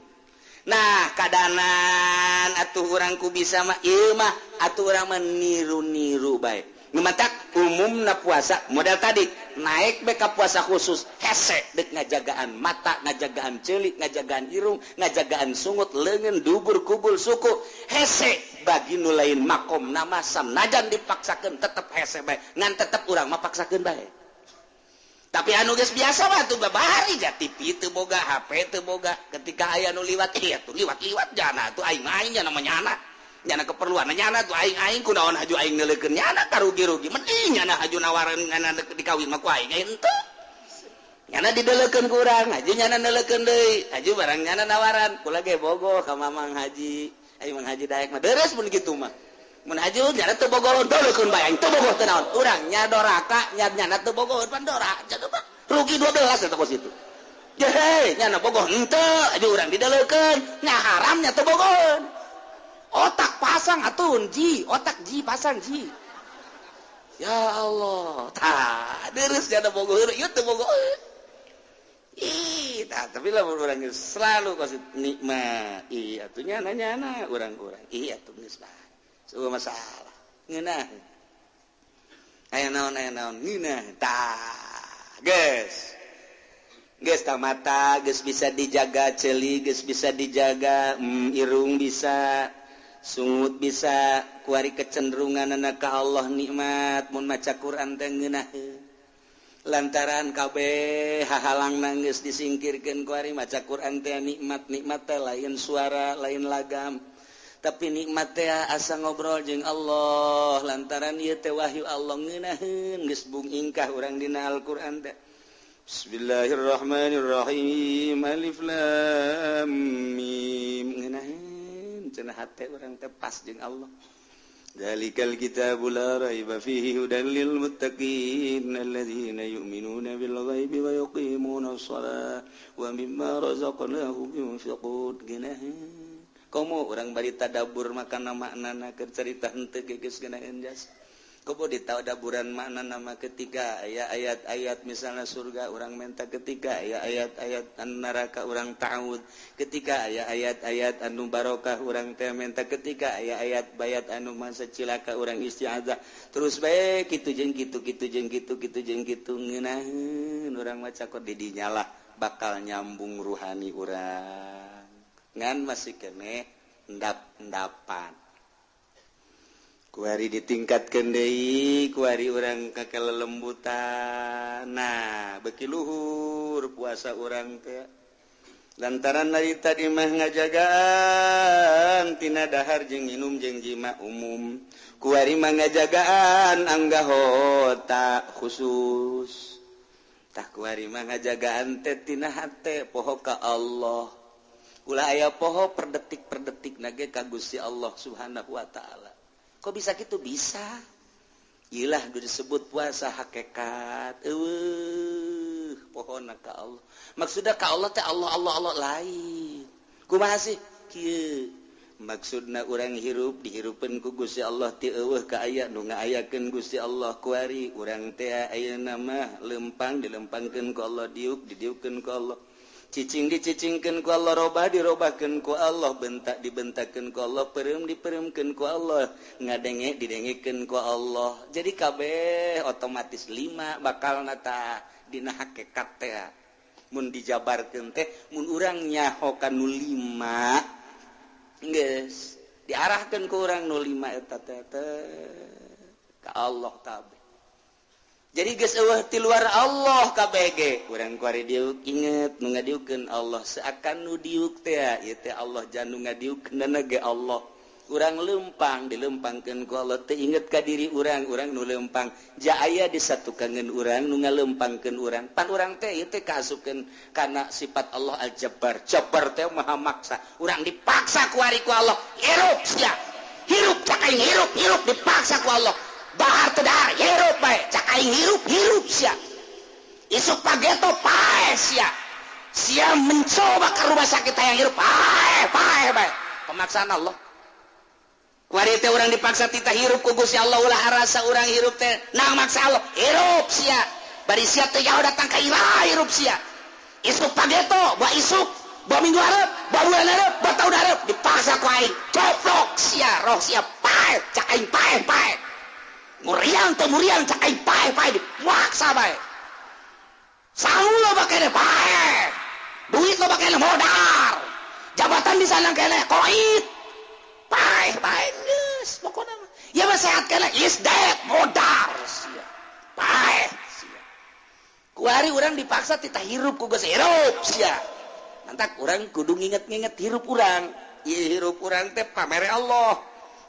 nah kadanan atuh urang ku bisa mah ieu mah atuh urang meniru-niru bae ngematak umumna puasa model tadi naik beka puasa khusus hese dek ngajagaan mata ngajagaan ceulik ngajagaan irung ngajagaan sungut leungeun dubur kubul suku hese bagi nu lain makom nama sam najan dipaksakeun tetep hese bae ngan tetep urang mah paksakeun bae tapi anu geus biasa mah tuh babari ja TV teu boga HP teu boga ketika aya nu liwat ieu tuh liwat jana tuh aing-aing nya namanya anak nyana keperluan nyana tuh aing-aing kunaon haju aing neuleukeun nyana karugi-rugi mending nyana haju nawaran nyana dikawin mah ku aing henteu nyana dideuleukeun ku urang haju nyana neuleukeun deui haju barang nyana nawaran kula ge bogoh ka mamang haji ai mang haji daek mah deres mun kitu mah mun haju nyana teu bogoh deuleukeun bae aing teu bogoh teu naon urang nya doraka nyana teu bogoh pan dora jadi rugi 12 eta kos itu jehe nyana bogoh henteu haju urang dideuleukeun nya haram nya teu bogoh otak pasang atun ji otak ji pasang ji ya Allah tah deres jana bogoh ieu teu bogoh tah tapi lamun urang selalu kasih nikmat atuh nyana urang-urang atuh geus bae sueuh masalah ngeunah aya naon ngeunah tah geus tah mata geus bisa dijaga ceuli geus bisa dijaga irung bisa sungut bisa kuari kecenderungan anak ka Allah nikmat mun maca Quran teh ngeunaheun lantaran kabeh hahalang nanggeus disingkirkeun kuari maca Quran teh nikmat teh lain suara lain lagam tapi nikmat teh asa ngobrol jeung Allah lantaran ieu teh wahyu Allah ngeunaheun geus bungingkah urang dina Al-Qur'an teh Bismillahirrahmanirrahim alif lam mim ngeunaheun cenah hate urang teh pas jeung Allah. Dzalikal kitabul la raiba fihi hudal lil muttaqin alladzina yu'minuna bil ghaibi wa yuqimunas shalah wa mimma razaqnahum yunfiqun. Komo urang bari tadabbur makana maknana keur carita henteu geus geunaheun jas. Komo ditadaburan maknana mah ketika aya ayat-ayat misalnya surga urang menta ketika aya ayat-ayat neraka urang ta'awud ketika aya ayat-ayat anu barokah urang teh menta ketika aya ayat bayat anu masa cilaka urang isti'adzah terus bae kitu jeung kitu ngeunaheun urang maca kod di dinya lah bakal nyambung ruhani urang ngan masih keneh endap-endapan kuari ditingkatkeun deui kuari urang kakalelembutan nah beki luhur puasa urang teh lantaran narita di mah ngajagaan tina dahar jeung minum jeung jima umum kuari mah ngajagaan anggahota khusus tah kuari mah ngajagaan teh tina hate poho ka Allah ulah aya poho per detik nage ka Gusti Allah Subhanahu wa taala. Kok bisa gitu? Bisa. Iyalah disebut puasa hakikat. Pohonna ka Allah. Maksudna ka Allah teh Allah lain. Kumaha sih? Kieu. Maksudna urang hirup dihirupkeun ku Gusti Allah ti eueuh ka aya nu ngaayakeun Gusti Allah kuari urang teh ayeuna mah lempang dilempangkeun ku Allah diuk didiukkeun ku Allah. cicing dicicingkeun ku Allah, robah dirobahkeun ku Allah, bentak dibentakeun ku Allah, pereum dipereumkeun ku Allah, ngadenge didengekeun ku Allah. Jadi kabeh otomatis 5 bakal nata dina hakikat teh. Mun dijabarkeun teh mun urang nyaho ka nu 5 geus diarahkeun ku urang nu 5 eta teh ka Allah kabeh. Jadi geus eueuh ti luar Allah kabeh ge urang kuari diuk inget nu ngadiukeun Allah seakan nu diuk teh ieu teh Allah janu ngadiukeunna ge Allah. Urang leumpang dileumpangkeun ku Allah teh inget ka diri urang nu leumpang ja aya disatukangeun urang nu ngaleumpangkeun urang pan urang teh ieu teh kaasukeun kana sifat Allah Al-Jabbar. Jabbar teh maha maksa, urang dipaksa ku ari ku Allah hirup sia hirup cak aing hirup dipaksa ku Allah bahar teu dahar hirup bae cak aing hirup sia isuk pageto pae sia mencoba ka rumah sakit hayang hirup pae bae pemaksaan Allah. Kuari teh urang dipaksa tita hirup ku Gusti Allah ulah rasa urang hirup teh nang maksa Allah hirup sia bari sia teh jauh datang ka ilaha hirup sia isuk pageto ba isuk ba minggu hareup ba bulan hareup ba taun hareup dipaksa ku aing coplok sia roh sia pae cak aing pae muriang cak aing pae dipaksa bae saung lo bakene pae duit lo bakene modal jabatan di sana kene koit pae geus pokona mah ya mah sehat kene is dead modal sia pae sia kuari urang dipaksa tita hirup ku geus hirup sia mantak urang kudu nginget-nginget hirup urang ieu hirup urang teh pamere Allah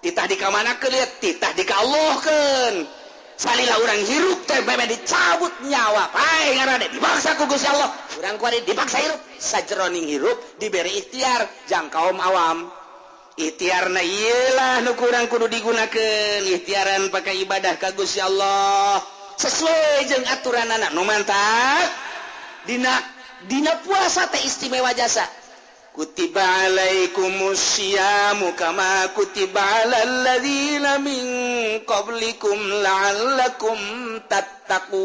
titah di kamanakeun lihat titah di ka Allahkeun salila urang hirup teh bebe dicabut nyawa pae ngaranna dipaksa ku Gusti Allah urang kuari dipaksa hirup sajroning hirup diberi ikhtiar jang kaum awam ikhtiarna ieulah nu kurang kudu digunakeun ikhtiaran pake ibadah ka Gusti Allah sesuai jeung aturanana nu mantap dina puasa teh istimewa jasa kutiba alaikumus syiamu kama kutiba alal ladzina min qablikum la'allakum tattaqun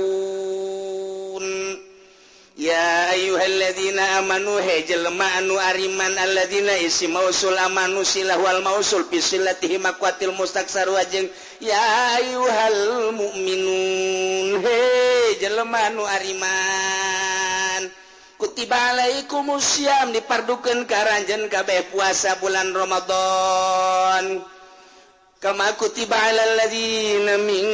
ya ayyuhalladzina amanu jelma anu ariman alladzina isi mausul amanu silah wal mausul bisilatihi maqwatil mustaksar wajeng ya ayyuhal mu'minun jelma anu ariman kutiba alaikumus syam dipardukeun karanjeun kabeh puasa bulan Ramadan kama kutiba alal ladzina min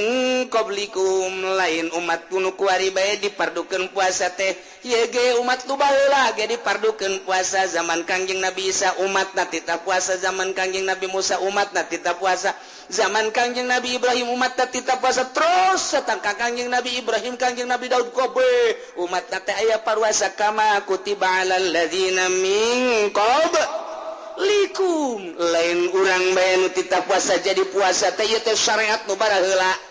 qablikum lain umat kuno kuari bae dipardukeun puasa teh ieu ge umat lu baheula ge dipardukeun puasa zaman Kangjeng Nabi Isa umatna tita puasa zaman Kangjeng Nabi Musa umatna tita puasa zaman Kangjeng Nabi Ibrahim umatna tita puasa terus satangka Kangjeng Nabi Ibrahim Kangjeng Nabi Daud kabeh umatna teh aya paruasa kama kutiba alal ladzina min qablikum lain urang bae nu tita puasa jadi puasa teh ieu teh syariat nu baraheula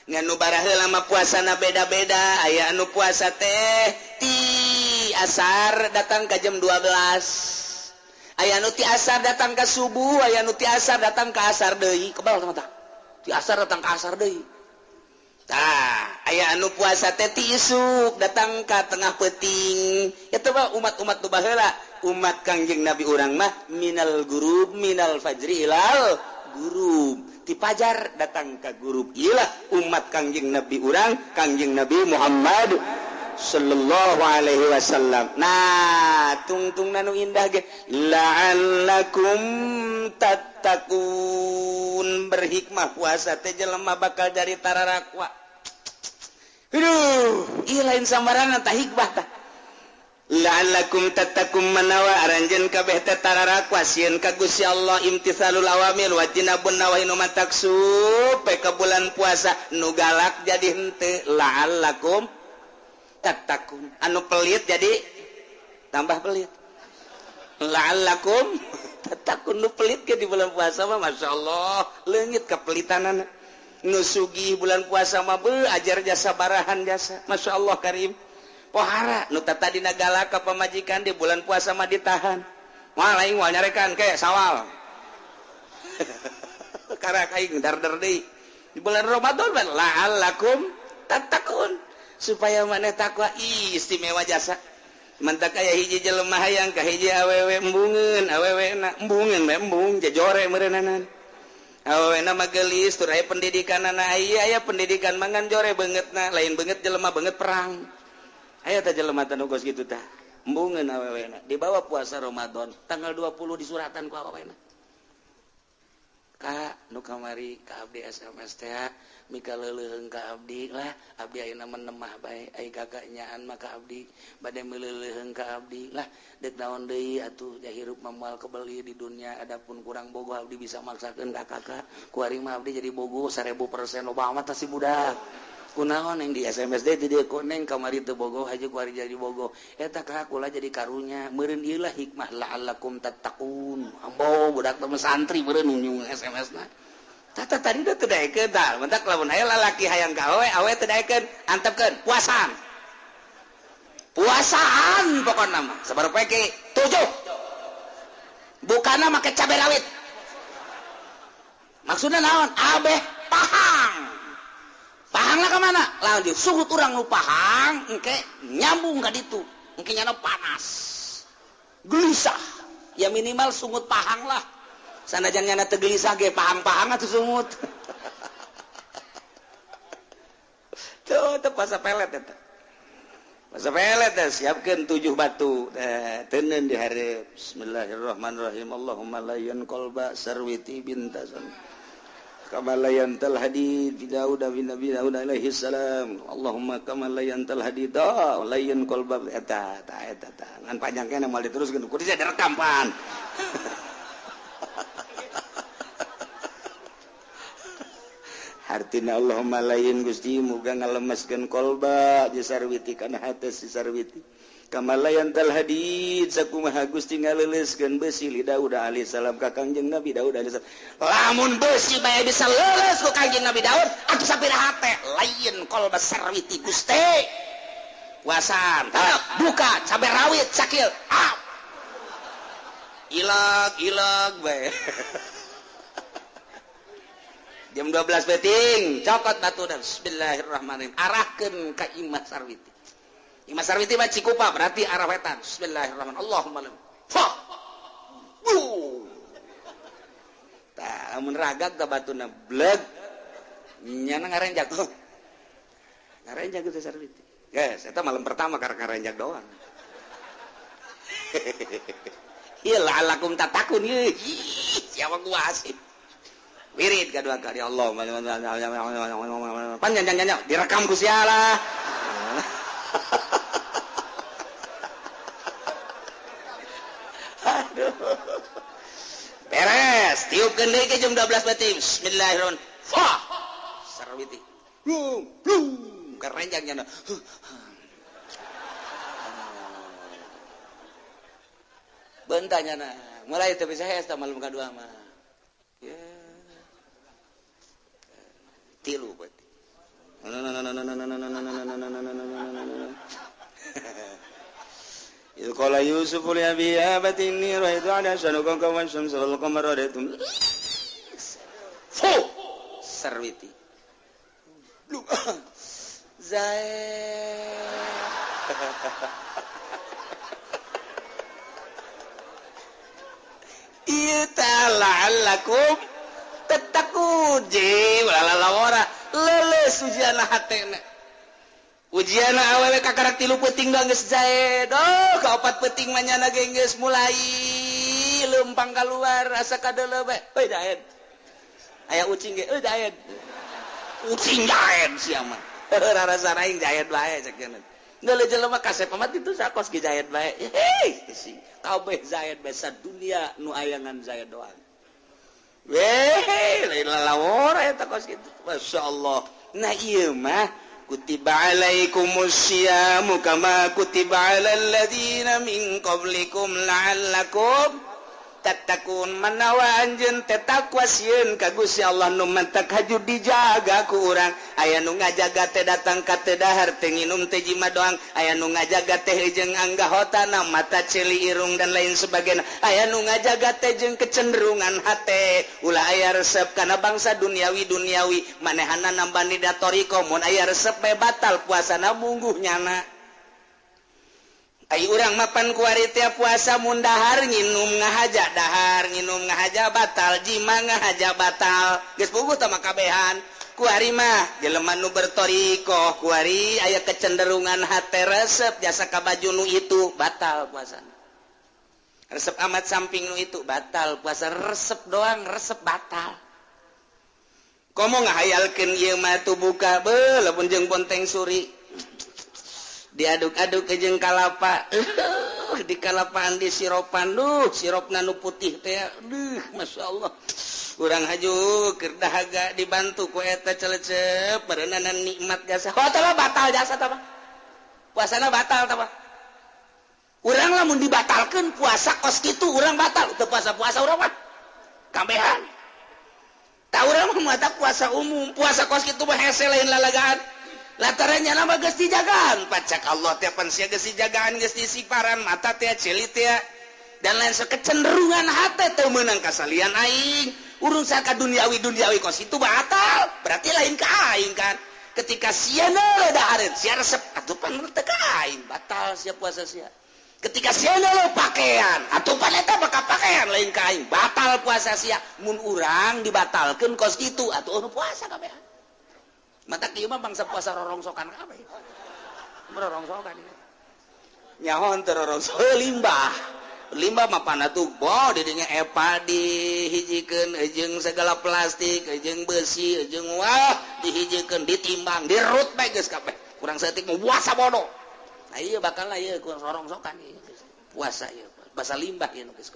ngan nu baraheula mah puasana beda-beda aya anu puasa teh ti asar datang ka jam 12 aya nu ti asar datang ka subuh aya nu ti asar datang ka asar deui kebal tah ti asar datang ka asar deui tah aya anu puasa teh ti isuk datang ka tengah peuting eta mah umat-umat nu baheula umat Kangjeng Nabi urang mah minal gurub minal fajri ilal gurub ti pajar datang ka gurub iyalah umat Kangjeng Nabi urang Kangjeng Nabi Muhammad sallallahu alaihi wasallam nah tungtung nanu indah ge la'allakum tattaqun berhikmah puasa teh jelema bakal jadi tararakwa ieu lain sambarangan tah hikmah tah la'allakum tattaqum manawa aranjeun kabeh teh tararakwa sieun ka Gusti Allah imtitsalul awamir wa tinabun nawahi nu mataksup ka bulan puasa nu galak jadi henteu la'allakum tattaqun anu pelit jadi tambah pelit la'allakum tattaqun nu pelit ke di bulan puasa mah masyaallah leungit kapelitanana nu sugih bulan puasa mah beuh ajar jasa barahan jasa masyaallah karim pohara nu tata dina galak ka pamajikan di bulan puasa mah ditahan moal aing moal nyarekan ke sawal karak aing dar-dar deui di bulan Ramadan mah la'allakum tattaqun supaya maneh takwa istimewa jasa mantap kayak hiji jelema hayang ka hiji awewe embungeun awewena embung jajore meureunana awewena mah geulis tur aya pendidikanana aya pendidikan mangan jore beungeutna lain beungeut jelema beungeut perang aya teh jelema teh nu geus kitu tah embungeun awewena dibawa puasa Ramadan tanggal 20 disuratan ku awewena Kak nu kamari ka abdi SMS teh mika leuleuheung ka abdi lah abdi ayeuna menemah bae ai gaganyaan maka abdi bade meuleuheung ka abdi lah deuk naon deui atuh ja hirup moal kebeli di dunia adapun kurang bogoh abdi bisa maksakeun ka kakak kuari mah abdi jadi bogoh 1000% loba amat si budak kunaon yang di SMS teh di koneng kamari teu bogoh haji kuari jadi bogoh eta kakak kula jadi karunya meureun ieu lah hikmah la'allakum tattaqun ambo budak teh santri meureun nyung SMS-na tata tadi udah teu daekeun tah mentak lamun aya lalaki hayang ka awe teu daekeun antepkeun puasaan pokona mah sabar peke 7 bukana make cabe rawit maksudna naon abeh pahang lah kemana? Lanjut suhut urang nu pahang engke nyambung ka ditu engke nyana panas gelisah ya minimal sungut pahang lah sanajan nyana teu gelisah ge pahang-pahang atuh sungut tuh pasa pelet eta pasa pelet siapkeun 7 batu teuneun di hareup bismillahirrahmanirrahim Allahumma layyan qalba sarwiti bintasan kamalayan tal hadid bi Daud bin Nabi Daud alaihi salam Allahumma kamalayan tal hadid layyan qalba eta ngan panjangkeun moal diteruskeun kudu direkam pan hartina Allahumma layyan Gusti muga ngalemeskeun qalba jeung sarwiti kana hate si sarwiti kamalayan tal hadid sakumaha Gusti ngaleuleskeun besi li Daud alaihi salam ka Kangjeng Nabi Daud alaihi salam lamun besi bae bisa leuleus ku Kangjeng Nabi Daud atuh sapiraha teh lain qalba sarwiti Gusti puasaan buka cabe rawit sakil ilag bae jam 12 beting cokot batu dan bismillahirrahmanirrahim arahkeun ka Imah Sarwiti Imah Sarwiti mah Cikupa berarti arah wetan. Bismillahirrahmanirrahim. Allahumma lam. Fa. Tah lamun ragak ka batuna bleg. Nyana ngarenjak. Ngarenjak teh Sarwiti. Geus eta malam pertama karena ngarenjak doang. Ieu la'allakum tattaqun ieu. Siapa gua asih. Wirid kadua kali Allah. Panjang direkam ku sialah. Beres tiupkeun deui ke jam 12 beting bismillahirrahmanirrahim fa sarwiti blum kerenjangnya bentanya na mulai teu bisa hesta malam kadua mah ya tilu berarti إذ قال يوسف لأبيه أبت إني رأيت على شنوكا والشمس والقمر رأيتم فو sarwiti Zaid la'allakum tattaqun ji lalawara leles ujian hatena ujian awewe kakarak 3 peuting geus Zaid ka 4 peuting mah nyana geus mulai leumpang keluar asa kadeuleu bae euy Zaid aya ucing ge euy Zaid ucing Zaid sia mah rarasa aing Zaid bae cekeun deuleu jelema kasep mah itu sakos ge Zaid bae kabeh Zaid bae sadunia nu ayangan Zaid doang lain lalawor eta kos kitu masyaallah nah ieu mah kutiba alaikumus syiyamu kama kutiba alal ladzina min qablikum la'allakum tattaqun manawa anjeun teh takwa sieun ka Gusti Allah nu mantak haju dijaga ku urang aya nu ngajaga teh datang ka teu dahar teh nginum teh jima doang aya nu ngajaga teh jeung anggahotana mata celi irung dan lain sebagainya aya nu ngajaga teh jeung kecenderungan hate ulah aya resep kana bangsa duniawi manehana nambani datoriko mun aya resep bae batal puasana mungguh nyana urang mapan kuari tiap puasa mun dahar nginum ngahaja dahar nginum ngahaja batal jima ngahaja batal geus puguh tah makabehan kuari mah jelema nu bertorikoh kuari aya kecenderungan hate resep jasa ka baju nu itu batal puasana resep amat samping nu itu batal puasa resep doang resep batal komo ngahayalkeun ieu mah tuh buka beuh lamun jeung Bonteng Suri diaduk-aduk ke jeung kalapa di kalapaan di siropan sirupna nu putih teh masyaallah urang haju keur dahaga dibantu ku eta celecep berenana nikmat jasa tah batal jasa tah puasana batal tah urang lamun dibatalkeun puasa kos kitu urang batal teu puasa urang mah kambehan tah urang mah mata puasa umum puasa kos kitu mah hese lain lalagaan latarannya nama geus dijagaan pacak Allah teh pan sia geus dijagaan geus disiparan mata teh cilit teh dan lain kecenderungan hate teu meunang kasalian aing urang saka duniawi kos itu batal berarti lain ka aing kan ketika sia neuleuh dahareun sia resep atuh pan teu ka aing batal sia puasa sia ketika sia neuleuh pakaian atuh pan eta bakal pakaian lain ka aing batal puasa sia mun urang dibatalkeun kos kitu atuh puasa kabehan mata kieu mah bangsa puasa rorongsokan kabeh. Rorongsokan ieu. Nyahon teu rorongso limbah. Limbah mah panatuh bo di dinya epa dihijikeun jeung segala plastik, jeung besi, jeung wah dihijikeun ditimbang, dirut bae geus kabeh. Kurang saeutik mah puasa bodoh. Nah ieu bakalna ieu rorongsokan ieu. Puasa ieu. Basa limbah ieu geus.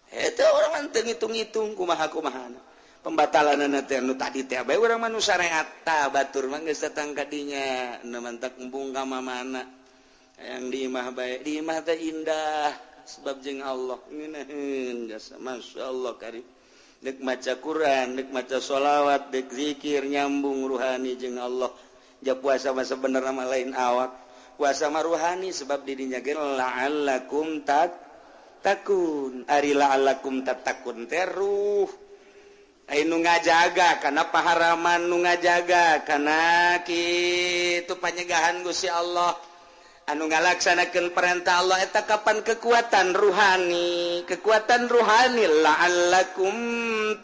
Eta urang teu ngitung-ngitung kumaha-kumahana. Pembatalan teh nu tadi teh bae urang mah nu syariat tah batur mah geus datang ka dinya nu mantak embung ka mamana yang di imah bae di imah teh indah sebab jeung Allah ngeunaheun jasa masyaallah karim deuk maca Quran deuk maca sholawat deuk zikir nyambung ruhani jeung Allah ja puasa mah sabenerna mah lain awak puasa mah ruhani sebab di dinya ge la'allakum takun ari la'allakum tatakun teh ruh nu ngajaga karena paharaman nu ngajaga karena kitu panyegahan Gusti Allah anu ngalaksanakeun perintah Allah eta kapan kekuatan ruhani la'allakum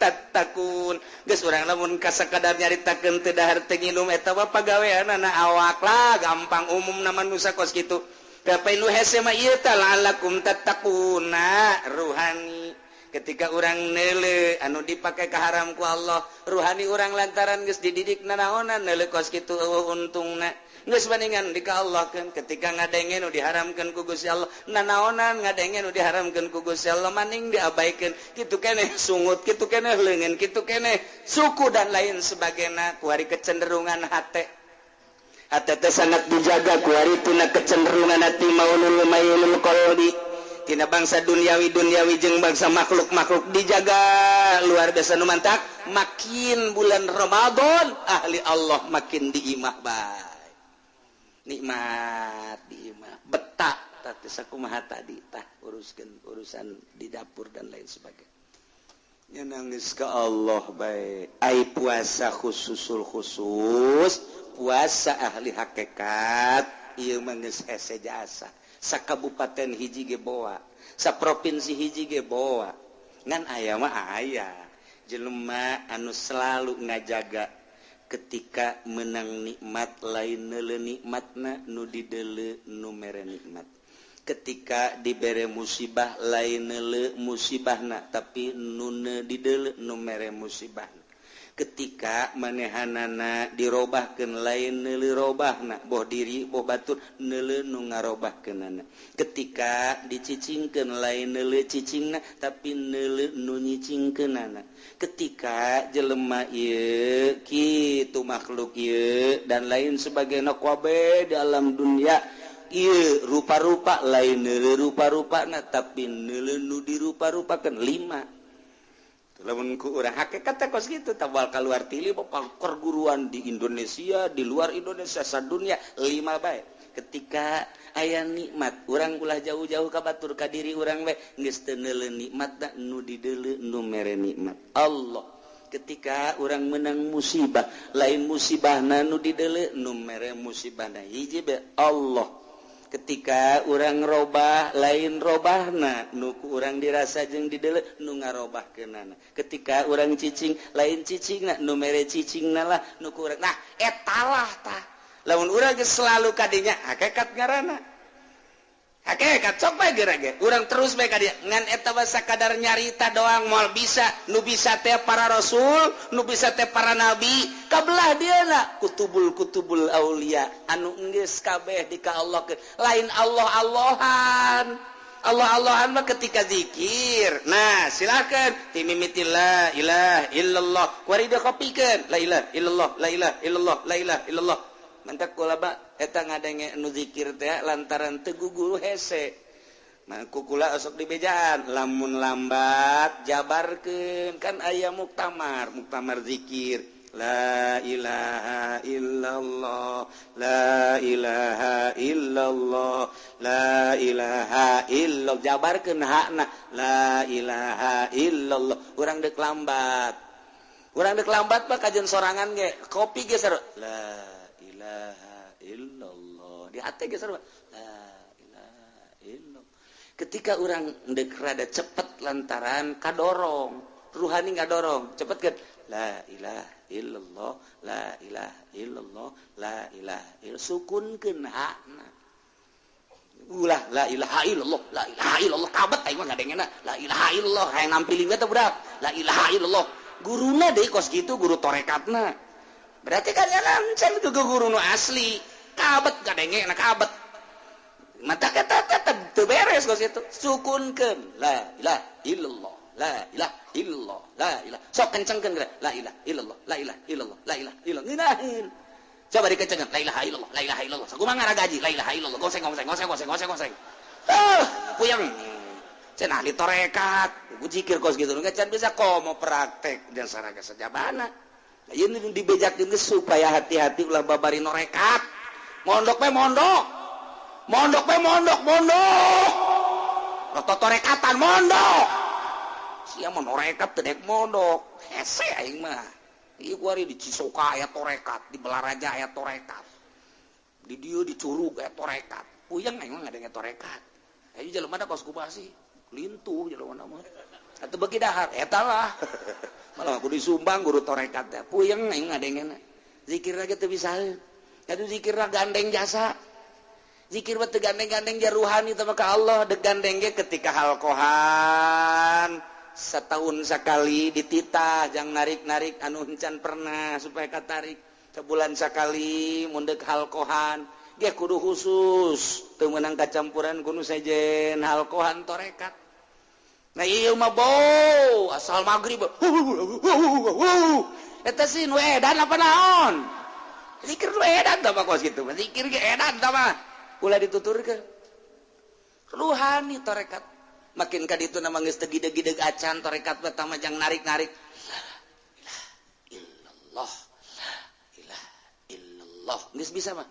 tattaqun geus urang lamun kasakadar nyaritakeun teu dahar teu nginum eta mah pagaweanna awak lah gampang umum na manusia kos kitu tapi nu hese mah ieu tah la'allakum tattaquna ruhani ketika urang neuleuh anu dipake ka haram ku Allah ruhani urang lantaran geus dididik nanaonan neuleuh kos kitu untungna geus bandingan di ka Allah keun ketika ngadenge nu diharamkeun ku Gusti Allah nanaonan ngadenge nu diharamkeun ku Gusti Allah maning diabaikeun kitu keneh sungut kitu keneh leungeun kitu keneh suku dan lain sebagainya kuari kecenderungan hate teh sangat dijaga kuari tuna kecenderungan hati maulul mailul qalbi tina bangsa duniawi jeung bangsa makhluk dijaga luar biasa nu mantak makin bulan Ramadan ahli Allah makin diimah bae nikmat diimah betah tah sakumaha tadi tah urusan di dapur dan lain sebagainya nya nangis ka Allah bae ai puasa khusus puasa ahli hakikat ieu mah geus hese jasa sakabupaten hiji ge boa saprovinsi hiji ge boa ngan aya mah aya jelema anu selalu ngajaga ketika menang nikmat lain neuleuh nikmatna nu dideuleu nu mere nikmat ketika dibere musibah lain neuleuh musibahna tapi nu dideuleu nu mere musibahna ketika manehanana dirobahkeun lain neuleuh robahna boh diri boh batur neuleuh nu ngarobahkeunana ketika dicicingkeun lain neuleuh cicingna tapi neuleuh nu nyicingkeunana ketika jelema ieu kitu makhluk ieu dan lain sebagainya kabeh di alam dunia ieu rupa-rupa lain neuleuh rupa-rupana tapi neuleuh nu dirupa-rupakeun 5 lamun ku urang hakikat kos kitu tabal kaluar tili perguruan di Indonesia di luar Indonesia sadunya 5 bae ketika aya nikmat urang ulah jauh-jauh ka batur ka diri urang we geus teu neuleuh nikmatna nu dideuleu nu mere nikmat Allah ketika urang menang musibah lain musibahna nu dideuleu nu mere musibahna hiji bae Allah ketika orang robah lain robahna nuku orang dirasa jeung didelek nu ngarobahkeunana ketika orang cicing lain cicingna nu mere cicingna lah nuku urang nah etalah tah lamun urang geus selalu kadinya hakikat ngaranna hakikat sok bae geura urang terus bae ka dieu ngan eta basa kadar nyarita doang moal bisa nu bisa teh para rasul nu bisa teh para nabi kabelah dieuna kutubul aulia anu geus kabeh di ka Allah lain Allah-Allahan Allah-Allahan mah ketika zikir nah silakan timimiti la ilaha illallah kuari dia kopikeun la ilaha illallah la ilaha illallah la ilaha illallah mantak kulaba eta ngadenge anu zikir teh lantaran teu guguru hese mah kukula osok di bejaan lamun lambat jabarkeun kan aya muktamar zikir la ilaha illallah la ilaha illallah la ilaha illallah jabarkeun hakna la ilaha illallah urang deuk lambat mah kajen sorangan ge kopi ge sarua la ilaha illallah di hati ge sarua la ilaha illallah ketika urang deuk rada cepet lantaran kadorong ruhani ngadorong cepetkeun la ilaha illallah la ilaha illallah la ilaha illallah sukunkeun hakna ulah la ilaha illallah la ilaha illallah kabet aing mah ngadengena la ilaha illallah hayang nampilin teh budak la ilaha illallah guruna deui kos kitu guru torekatna berarti kan can ke guru nu asli kabet ngadengena kabet mata kata teu beres kos kitu sukunkeun la ilaha illallah la ilaha illallah la ilaha sok kencengkeun la ilaha illallah la ilaha illallah la ilaha illallah ngeunaheun coba dikencengkeun la ilaha illallah la ilaha illallah sakumaha ngaragaji la ilaha illallah goseng puyeng cenah ahli torekat zikir kos gitu enggak can bisa komo praktek dan saraga sajabana ieu dibejakeun geus supaya hati-hati ulah babari norekat mondok roto torekatan mondok sia mah norekat teu dek mondok hese aing mah ieu kuari di Cisoka aya torekat di Belaraja aya torekat di dieu di Curug aya torekat puyeng aing mah ngadenge torekat ayo jelema da kos kubasi lintuh jelema mah atuh beuki dahar eta lah malah kudu disumbang guru torekat teh puyeng aing ngadengena zikir lagi teu bisaeun atuh zikir gandeng jasa zikir mah teu gandeng-gandeng ja ruhani teh ka Allah deg gandeng ge ketika halkohan setahun sekali dititah jang narik-narik anu encan pernah supaya katarik sebulan sekali mundek halkohan dia kudu khusus teu meunang kacampuran kudu sejen halkohan torekat nah ieu mah bau asal magrib eta sih nu edan apa naon zikir nu edan tah mah kos kitu zikir ge edan tah mah ulah dituturkeun ruhani torekat makin ka ditu nama geus teu gideg-gideg acan torekat mah tah jang narik-narik la ilaha illallah geus bisa mah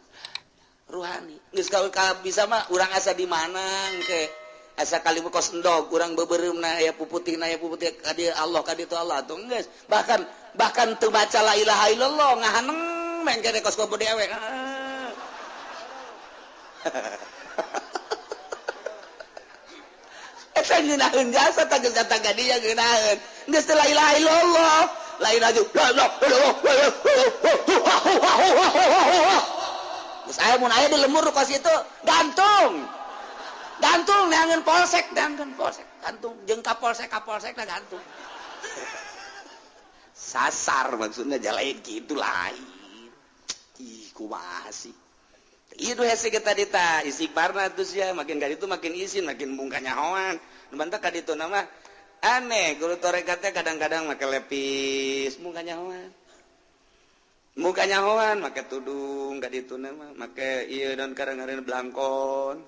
ruhani geus ka bisa mah urang asa di mana engke asa kali kos endog urang beubeureummna aya puputihna aya puputih ka dieu Allah ka ditu Allah atuh geus bahkan teu baca la ilaha illallah ngahaneng men kene kos kobo dewe eta ngeunaheun jasa tangga dia ngeunaheun geus la ilaha illallah lain aja geus aya mun aya di lemur kos itu gantung neangeun polsek gantung jeung kapolsek lah gantung sasar maksudnya jalain kitu lain ih kumaha sih itu hese kita dita istighfarna tuh sia makin ka ditu makin izin makin bungka nyahoan nu bantah ka ditu nama aneh guru torekatnya kadang-kadang make lepis bungka nyahoan make tudung ka ditu nama make ieu dan karang-karang blangkon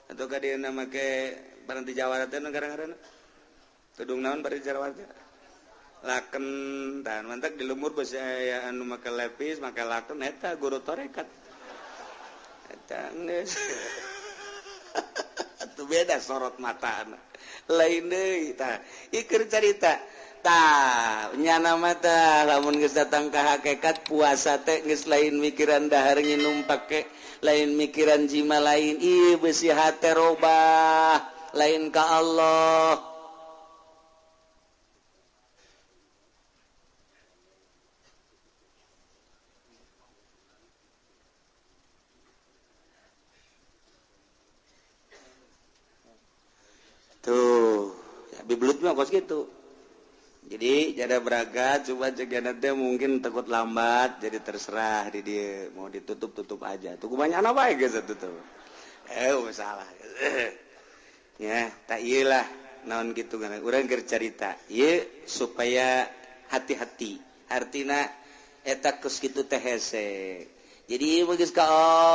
atau ka dieuna make barang di Jawa teh karang-karang tudung naon bari Jawa teh laken dan mantak di lumur beusi aya anu make lepis make laken eta guru torekat Tangis. Atuh beda sorot mata anak. Lain deui tah. Ieu keur carita. nyana mata lamun geus datang ka hakikat puasa teh geus lain mikiran dahar nginum pake lain mikiran jima lain ieu beusi hate robah lain ka Allah tuh ya biblut mah kos gitu. Jadi jada beraga coba cegah nanti mungkin takut lambat jadi terserah di dia mau ditutup aja tuh banyak apa ya guys tutup salah ya tak iyalah naon gitu kan urang keur carita ieu supaya hati-hati artina eta geus kitu teh hese jadi geus ka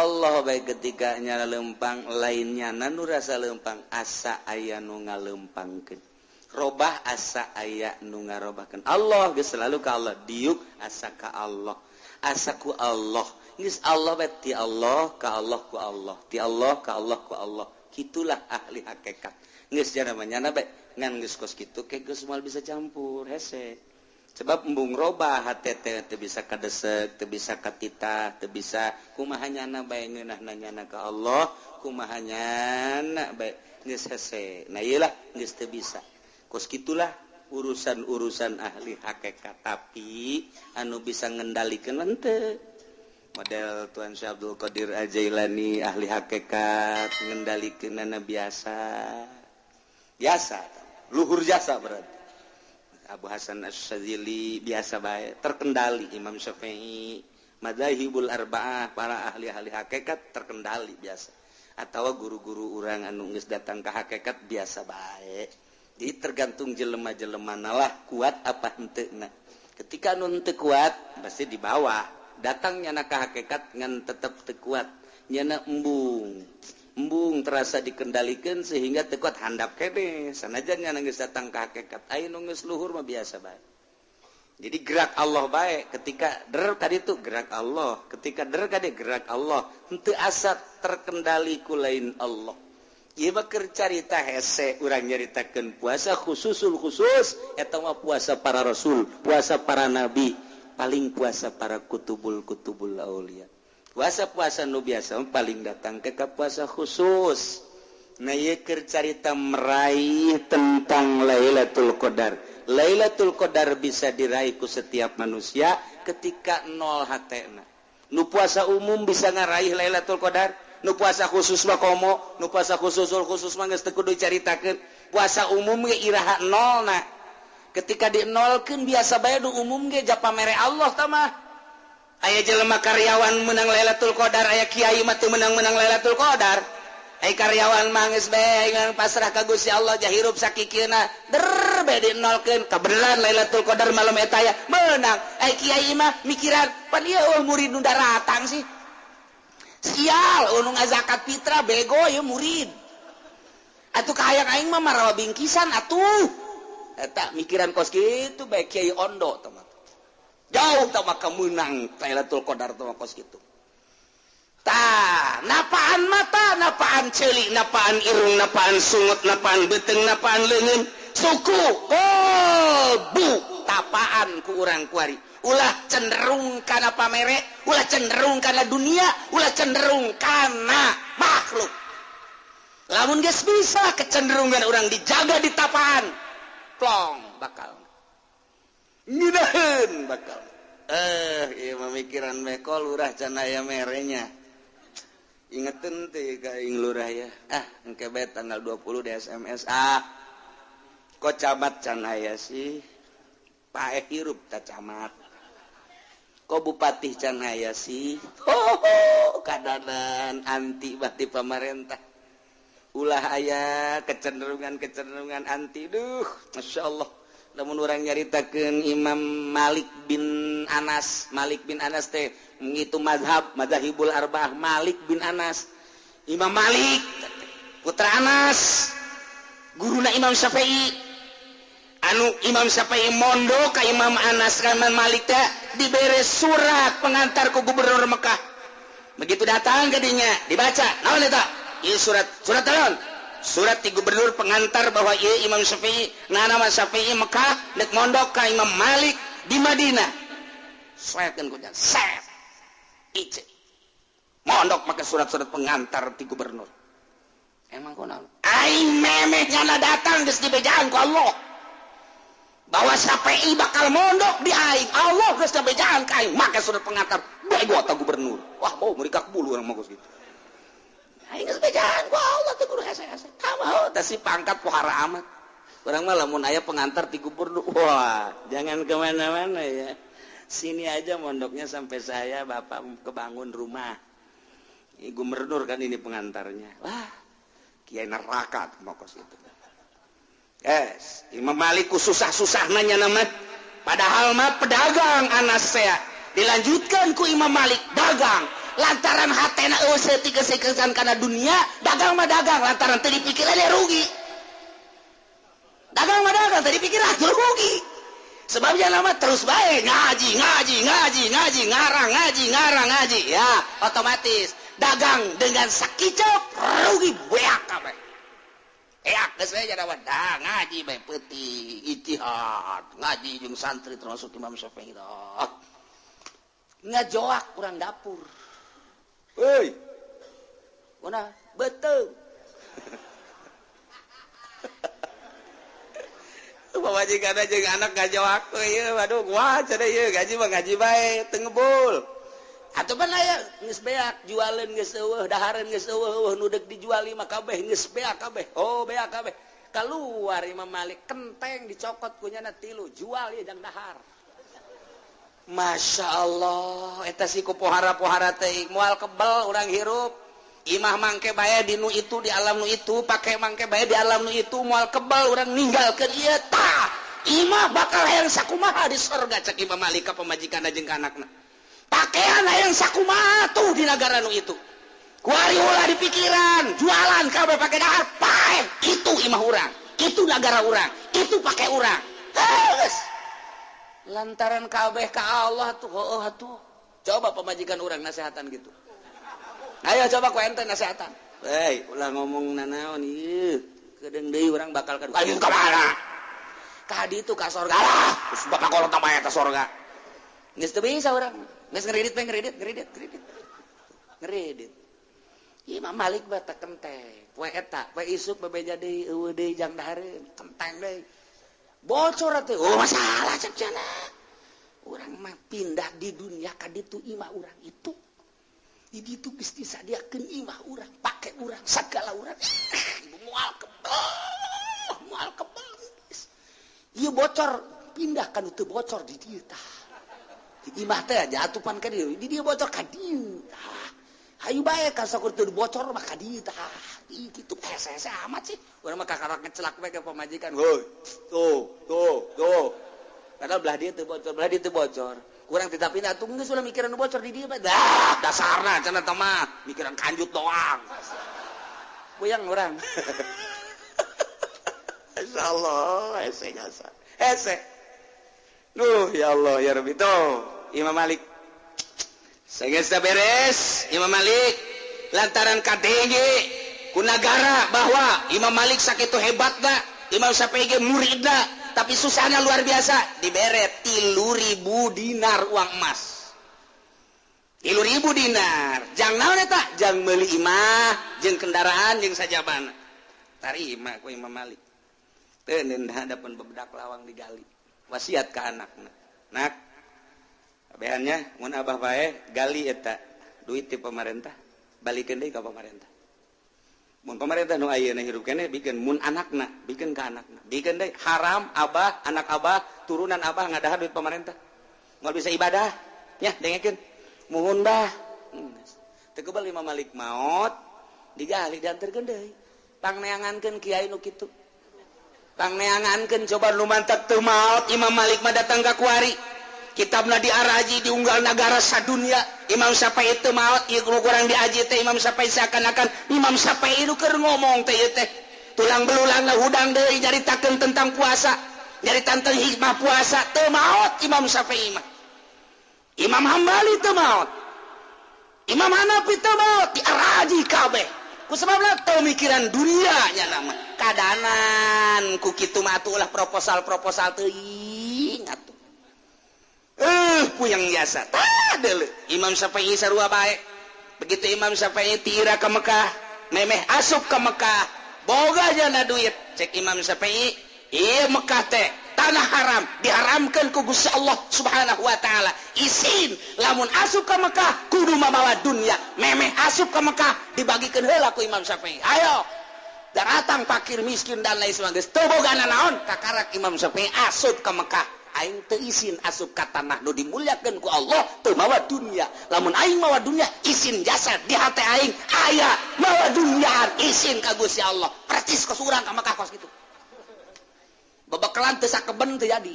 Allah bae ketika nyala lempang lainnya nu rasa lempang asa aya nu ngalempangkeun robah asa aya nu ngarobahkeun Allah geus selalu ka Allah diuk asa ka Allah asa ku Allah geus Allah bae ti Allah ka Allah ku Allah ti Allah ka Allah ku Allah kitulah ahli hakikat geus jana manyana bae ngan geus kos kitu ke geus moal bisa campur hese sebab embung robah hate teh teu bisa kadesek teu bisa katita teu bisa kumaha nyana bae ngeunahna nyana ka Allah kumaha nyana bae geus hese nah ieu lah geus teu bisa kos gitulah urusan-urusan ahli hakikat tapi anu bisa ngendalikeun henteu model Tuan Syekh Abdul Qadir Al-Jailani ahli hakikat ngendalikeunana biasa luhur jasa berarti Abu Hasan Asy-Syadzili biasa bae terkendali Imam Syafi'i madzhabul arba'ah para ahli-ahli hakikat terkendali biasa atawa guru-guru urang anu geus datang ka hakikat biasa bae jadi tergantung jelema-jelema nalah kuat apa henteuna ketika anu teu kuat pasti di bawah datang nyana ka hakikat ngan tetep teu kuat nyana embung terasa dikendalikeun sehingga teu kuat handap kene sanajan nyana geus datang ka hakikat aya nu geus luhur mah biasa bae jadi gerak Allah bae ketika der tadi itu gerak Allah ketika der kade gerak Allah henteu asa terkendali ku lain Allah ieu mah keur carita hese urang nyaritakeun puasa khusus eta mah puasa para rasul puasa para nabi paling puasa para kutubul aulia puasa nu biasa paling datang ke puasa khusus nah ieu keur carita meraih tentang Lailatul Qadar bisa diraih ku setiap manusia ketika nol hatena nu puasa umum bisa ngaraih Lailatul Qadar nu puasa khusus mah komo nu puasa khusus mah geus teu kudu caritakeun puasa umum ge iraha nolna ketika dinolkeun biasa bae nu umum ge japa mere Allah tah mah aya jelema karyawan menang Lailatul Qadar aya kiai mah teu menang Lailatul Qadar aya karyawan mah geus bae pasrah ka Gusti Allah jahirup sakikieuna der bae dinolkeun kabeneran Lailatul Qadar malam eta aya menang aya kiai mah mikiran pan ieu murid nu daratang sih sial anu ngazakat fitrah bego ya murid atuh kahayang aing mah marawa bingkisan atuh eta mikiran kos kitu bae kiai ondo teman jauh tah mah kemenang Lailatul Qadar tah kos kitu tah napaan mata napaan ceulik napaan irung napaan sungut napaan beuteung napaan leungeun suku bu tapaan ku urang kuari ulah cenderung kana pamere ulah cenderung kana dunia ulah cenderung kana makhluk lamun geus bisa kecenderungan orang dijaga di tapaan plong bakal ngidaheun bakal ieu mamikiran mekol lurah can aya merenya ingeteun teh ka ing lurah ya engke bae tanggal 20 di SMS kok camat can aya sih pae hirup ta camat kok bupati can aya sih kadanan anti bati pamarentah ulah aya kecenderungan anti duh masyaallah lamun urang nyaritakeun Imam Malik bin Anas teh ngitu madzhabul arba'ah Malik bin Anas Imam Malik putra Anas guruna Imam Syafi'i anu Imam Syafi'i mondo ka Imam Anas ka Imam Malik teh dibere surat pengantar ku gubernur Mekah begitu datang ke dinya dibaca naon eta ieu surat naon surat ti gubernur pengantar bahwa ieu Imam Syafi'i nama Syafi'i Mekah dek mondok ka Imam Malik di Madinah. Saekeun ku jan set ice mondok make surat-surat pengantar ti gubernur. Emang kunaon aing memeh nyana datang geus dibejaan ku Allah bahwa Syafi'i bakal mondok di aing. Allah geus dibejaan ka aing make surat pengantar bego ta gubernur. Wah bau mereka bulu urang mah gitu. Aing geus bejaan ku Allah teh kudu hese-hese. Kamah teh si pangkat pohara amat. Urang mah lamun aya pengantar ti gubernur, wah jangan kemana-mana ya. Sini aja mondoknya sampai saya bapak kebangun rumah. Gubernur kan ini pengantarnya. Wah, kiai neraka mokos itu. Yes, Imam Malik ku susah-susah nanya nama. Padahal mah pedagang anas saya. Dilanjutkan ku Imam Malik dagang. Lantaran hatena euseut digesekeun kana dunia, dagang mah dagang lantaran teu dipikirannya rugi. Dagang mah dagang teu dipikiran rugi. Sebabnya nama terus baik ngaji ya otomatis dagang dengan sakicok rugi beak kabeh. Eak geus we jada wadah ngaji bae peuting ijtihad ngaji jeung santri termasuk Imam Syafi'i tah. Ngajoak urang dapur. Euy. Kuna beteung. Pamajikan jeung anak ngajoak ieu waduh kuat cenah ieu gaji mah gaji bae teu ngebul. Atuh pan aya geus beak jualeun geus eueuh dahareun geus eueuh nu deuk dijuali mah kabeh geus beak kabeh. Oh beak kabeh. Kaluar Imam Malik kenteng dicokot ku nyana 3 jual ieu jang dahar. Masya Allah eta si ku pohara-pohara teh moal kebel urang hirup. Imah mangke bae di nu itu di alam nu itu pake mangke bae di alam nu itu moal kebal urang ninggalkeun ieu tah imah bakal hayang sakumaha di surga cek Imam Malik ka pamajikanna jeung ka anakna pakaian hayang sakumaha tuh di negara nu itu kuari ulah di pikiran jualan kabeh pake dahar paeh itu imah urang itu negara urang itu pake urang geus lantaran kabeh ka Allah tuh heueuh atuh coba pamajikan urang nasehatan gitu. Ayo coba ku ente nasihatan. Hei, ulah ngomong nanaon ieu. Kedeung deui urang bakal ka dieu ka mana? Ka ditu ka sorga lah. Geus bakal kolot mah eta sorga. Geus teu bisa urang. Geus ngredit we ngredit. Imam Malik bae teh kenteng. Poe eta, poe isuk bebeja deui eueuh deui jang dahareun, kenteng deui. Bocor atuh. Oh masalah cek cenah. Urang mah pindah di dunia ka ditu imah urang itu. Di ditu geus disadiakeun imah urang, pake urang, sagala urang. Moal kebal. Ieu bocor pindah kan teu bocor di dieu tah. Di imah teh jatupan ka dieu, di dieu bocor ka dieu. Hayu bae kan sakur teu bocor mah ka dieu tah. Ih kitu hese-hese amat sih. Urang mah kakarak ngecelak we ka pamajikan. Heuh, tuh. Padahal belah dieu teu bocor. Kurang ditapina atuh geus ulah mikiran bocor di dieu dah dasarna cenah teh mah mikiran kanjut doang. Puyang urang. Masyaallah hese jasa. Hese. Duh ya Allah ya Rabbi tuh Imam Malik. Sageus beres Imam Malik lantaran KDG ku negara bahwa Imam Malik sakitu hebatna Imam Syafi'i muridna. Tapi susahnya luar biasa diberet 3.000 dinar uang emas 3.000 dinar jang naon eta jang meuli imah jeung kendaraan jeung sajabana tarima ku Imam Malik teu neundah hadapan bebedak lawang digali wasiat ka anakna nak abehannya mun abah bae gali eta duit ti pemerintah balikeun deui ka pemerintah mun pemerintah nu ayeuna hirup keneh bikin mun anakna bikin ka anakna bikin deui haram abah anak abah turunan abah ngadahar duit pemerintah moal bisa ibadah nya dengekeun muhun bah teu keubal Imam Malik maot digali dianterkeun deui pangneangankeun kiai nu kitu pangneangankeun coba nu mantap teu maot Imam Malik mah datang ka kuari kitabna diaraji diunggal negara sadunia Imam Syafi'i teu maot ieu kurang diaji teh Imam Syafi'i seakan-akan Imam Syafi'i nu keur ngomong teh ieu teh tulang belulangna hudang deui nyaritakeun tentang puasa nyaritakeun tentang hikmah puasa teu maot Imam Syafi'i mah Imam Hambali teu maot Imam Hanafi teu maot diaraji kabeh kusababna teu mikiran dunianya nama kadanan ku kitu mah ulah proposal teuing atuh puyang biasa tah deuleu Imam Syafi'i sarua bae begitu Imam Syafi'i tira ka Mekah memeh asup ka Mekah boga jana duit cek Imam Syafi'i ieu Mekah teh tanah haram diharamkan ku Gusti Allah Subhanahu wa taala isin lamun asup ka Mekah kudu mabawa dunya memeh asup ka Mekah dibagikeun heula ku Imam Syafi'i ayo datang fakir miskin dan lain sebagainya teu bogana naon kakarak Imam Syafi'i asup ka Mekah aing teu isin asup ka tanah nu dimuliakeun ku Allah teu mawa dunya lamun aing mawa dunya isin jasad di hate aing aya mawa dunya isin ka Gusti Allah percis ka surang ka Mekah kos kitu babakalan teu sakeben teu jadi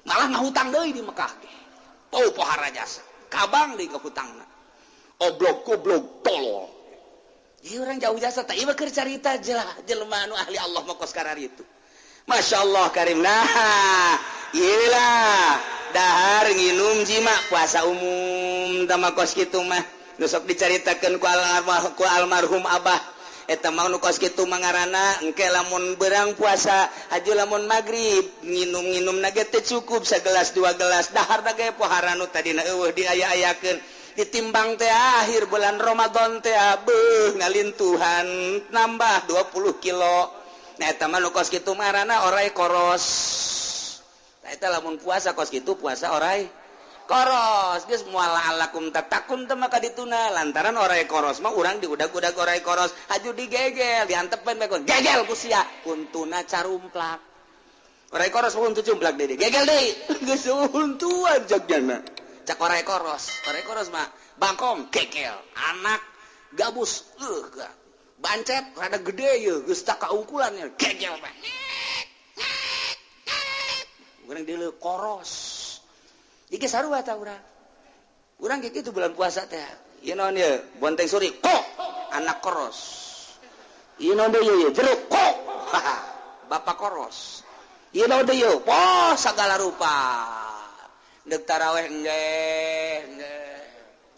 malah ngahutang deui di Mekah teu pohara jasa kabang deui ka hutangna oblok goblok tolol ieu urang jauh jasa teh ieu keur carita jelema anu ahli Allah mah kos karari itu Masya Allah karim nah iyalah dahar nginum jima puasa umum tama kos kitu mah nu sok dicaritakeun ku almarhum abah eta mah nu kos kitu mangarana engke lamun beurang puasa haji lamun magrib nginum na ge teu cukup sagelas dua gelas dahar da ge pohara nu tadina eueuh diaya-ayakeun ditimbang teh akhir bulan Ramadan teh beuh ngalintuhan nambah 20 kilo nah eta mah nu kos kitu marana orai koros nah eta lamun puasa kos kitu puasa orai koros geus moal alakum tatakun teh maka dituna lantaran orai koros mah urang diudag-udag orai koros haju digegel diantepen bae gegel ku sia untuna carumplak orai koros mah untu cumplak deui gegel deui geus untuan jagjana cak orai koros mah bangkong gegel anak gabus bancet rada gede ye geus tak kaungkulannya gegel mah urang deuleu koros iki sarua ta urang ge kitu bulan puasa teh ieu naon ye bonteng suri kok anak koros ieu naon deui ye jeruk kok bapak koros ieu naon deui ye poh sagala rupa deuk tarawih nggeh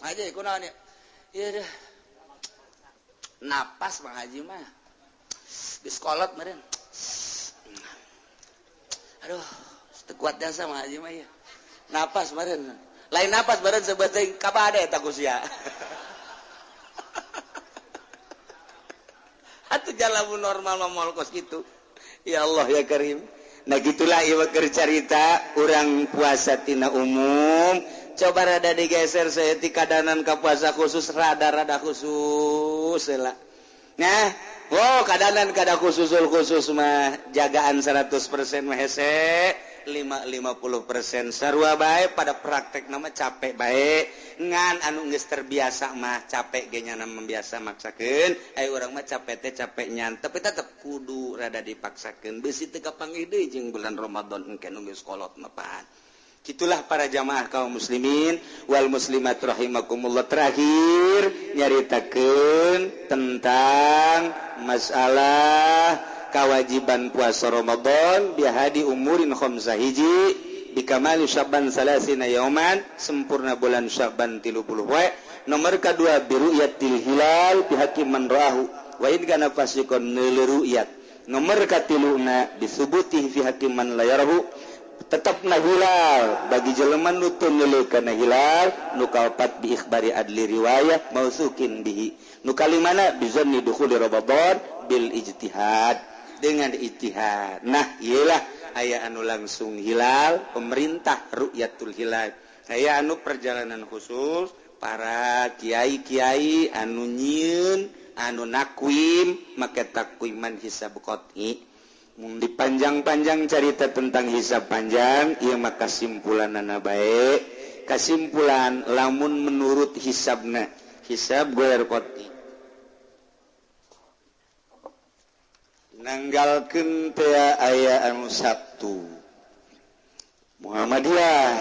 aja kunaon ye ieu deh napas Bang Haji mah geus kolot meureun aduh teu kuat jasa Bang Haji mah ya napas meureun lain napas meureun sebeteuing kabade eta ku sia atuh jalamun normal mah moal kos kitu ya Allah ya Karim nah gitulah ieu keur carita urang puasa tina umum coba rada digeser saya ti kadanan ka puasa khusus rada khusus heula nah kadanan kada khusus mah jagaan 100% mah hese 50% sarua bae pada praktek nama capek bae ngan anu geus terbiasa mah capek ge nya membiasa maksakeun aya urang mah capek teh capek nyan tapi tetep kudu rada dipaksakeun beusi teu kapanggih deui jeung bulan Ramadan engke nu geus kolot mah pan gitulah para jamaah kaum muslimin wal muslimat rahimakumullah terakhir nyaritakeun tentang masalah kewajiban puasa Ramadan bihadi umurin khamsah hiji bikamali Sya'ban salasina yauman sempurna bulan Sya'ban 30 wae nomor kedua biru'yatil hilal bihakim man ra'ahu wa in kana fasiqan nilru'yat nomor katiluna disubuti fi hakim man la yarahu tetapna hilal bagi jelema nu teu neuleukeun hilal nu kaopat bi ikhbari adli riwayah mausukin bihi nu kalimana bizanni dukhuli Ramadan bil ijtihad dengan ijtihad. Nah, iyalah aya anu langsung hilal, pemerintah ru'yatul hilal. Aya anu perjalanan khusus para kiai-kiai anu nyieun, anu nakwim make takwiman hisab qot'i. Mun dipanjang-panjang cerita tentang hisab panjang, ieu mah kasimpulanana bae. Kasimpulan lamun menurut hisabna, hisab ghair qot'i. Nanggalkeun teh aya anu Sabtu Muhammadiyah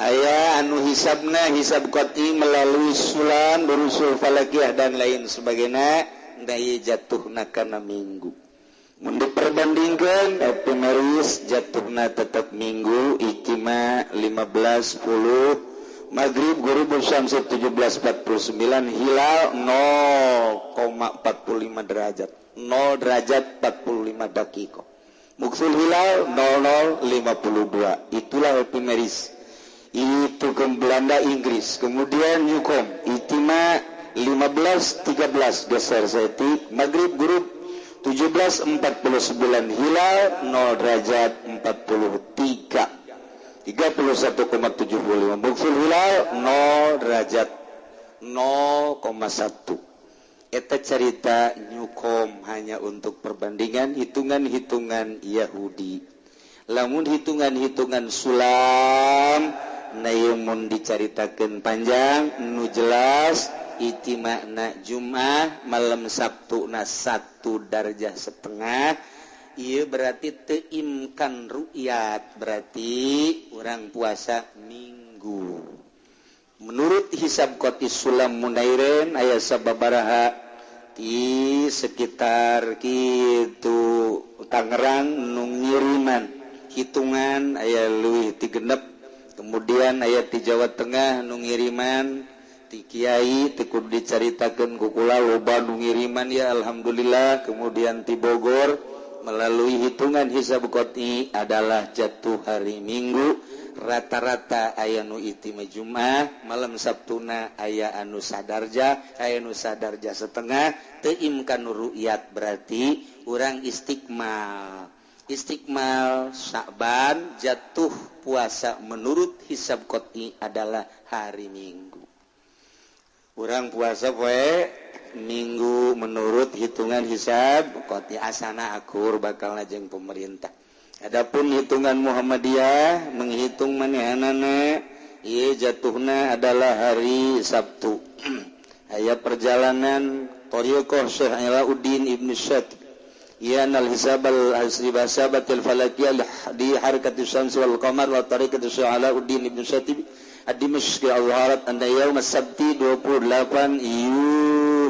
aya anu hisabna hisab qot'i melalui sulan berusul falakiyah dan lain sebagainya daya jatuhna kana minggu mun diperbandingkeun primaris jatuhna tetap minggu iki mah 15 10 Maghrib gurub syams 17:49, hilal 0,45 derajat, 0 derajat 45 dakiko. Muksul hilal 00:52. Itulah epimeris. Itu ke Belanda Inggris. Kemudian Yukom itima 15:13 geser setik. Maghrib gurub 17:49, hilal 0 derajat 43. 31,75. Muksul hilal 0 derajat 0,1. Eta cerita Nyukom hanya untuk perbandingan hitungan-hitungan Yahudi. Lamun hitungan-hitungan Sulam namun dicaritakeun panjang nu jelas iti makna Jumat malam Sabtu na 1 darajah setengah. Iya berarti teimkan ru'yat, berarti orang puasa minggu. Menurut hisab Qoti Sulam Munairen aya sababaraha di sekitar kitu Tangerang nu ngiriman hitungan aya leuwih ti genep. Kemudian aya di Jawa Tengah nu ngiriman ti kiai ti kudu dicaritakeun ku kula loba nu ngiriman ya alhamdulillah. Kemudian ti Bogor melalui hitungan hisab Qoti adalah jatuh hari Minggu. Rata-rata aya nu itima Jumat, malam Sabtuna aya anu sadarja, aya nu sadarja setengah, teu imkan ru'yat berarti urang istiqmal. Istiqmal Sya'ban jatuh puasa menurut hisab Qoti adalah hari Minggu. Urang puasa poe Minggu menurut hitungan hisab Qoti asana akur bakal najeng pemerintah. Adapun hitungan Muhammadiyah menghitung manehanana ieu jatuhna adalah hari Sabtu. Aya perjalanan Thariqah Syekh Alauddin Ibnu Syatib. Ya nal hisab al-hasabatil falakiyah di harakatus syams wal qamar wa tariqatu Syekh Alauddin Ibnu Syatib ad-Dimashqi al-Harat anda yaum as-sabti 28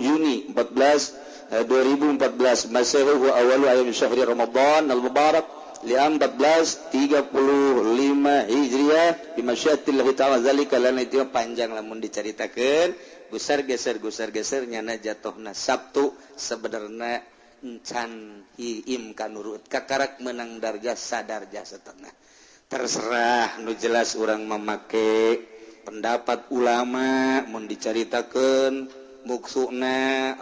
Juni 2014 Masehu awalu ayam syahri Ramadan al-Mubarak liam 1435 Hijriah di masyiatillahi ta'ala zalika lana itu panjang lamun dicaritakeun gusar geser nyana jatuhna Sabtu sebenarnya encan hiim kanurut kakarak menang darjah sadarjah setengah. Terserah nu jelas orang memakai pendapat ulama mun dicaritakeun muksuna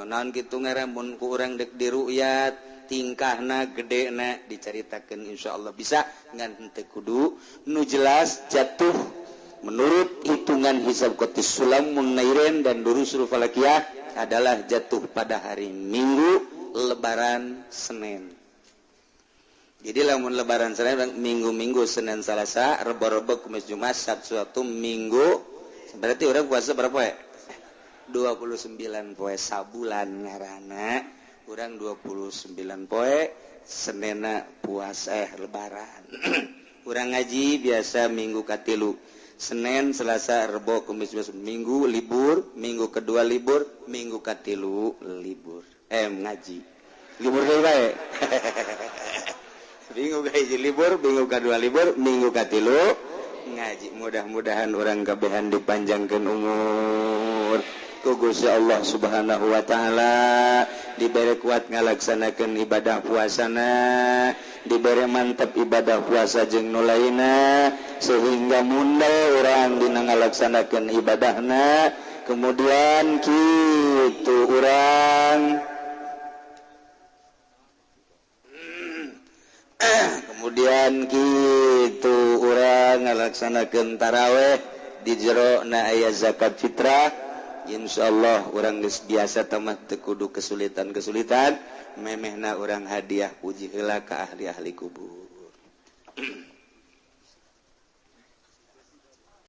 naon kitu ngaran mun ku urang dek diruyat tingkahna gedena dicaritakeun insyaallah bisa ngan teu kudu nu jelas jatuh menurut hitungan hisab Qoti Sulam Munairen dan Durusul Falakiyah adalah jatuh pada hari Minggu lebaran Senin. Jadi lamun lebaran Senin Minggu Senin Selasa Rebo Kamis Jumat Sabtu Minggu berarti orang puasa berapa ya? 29 poe sabulan ngaranna urang 29 poe Senena puasa lebaran. Urang ngaji biasa minggu katilu Senin Selasa Rebo Kamis Jumat Minggu libur, minggu kedua libur, minggu katilu libur. Ngaji libur bae. Minggu kahiji libur, minggu kedua libur, minggu katilu ngaji. Mudah-mudahan orang kabehan dipanjangkeun umur ku Gusti Allah Subhanahu wa taala, diberi kuat ngalaksanakeun ibadah puasana, diberi mantap ibadah puasa jeung nu lainna sehingga mundal urang dina ngalaksanakeun ibadahna. Kemudian kitu urang ngalaksanakeun tarawih di jero na aya zakat fitrah. Insyaallah urang geus biasa tamah teu kudu kesulitan memehna urang hadiah puji heula ka ahli-ahli kubur.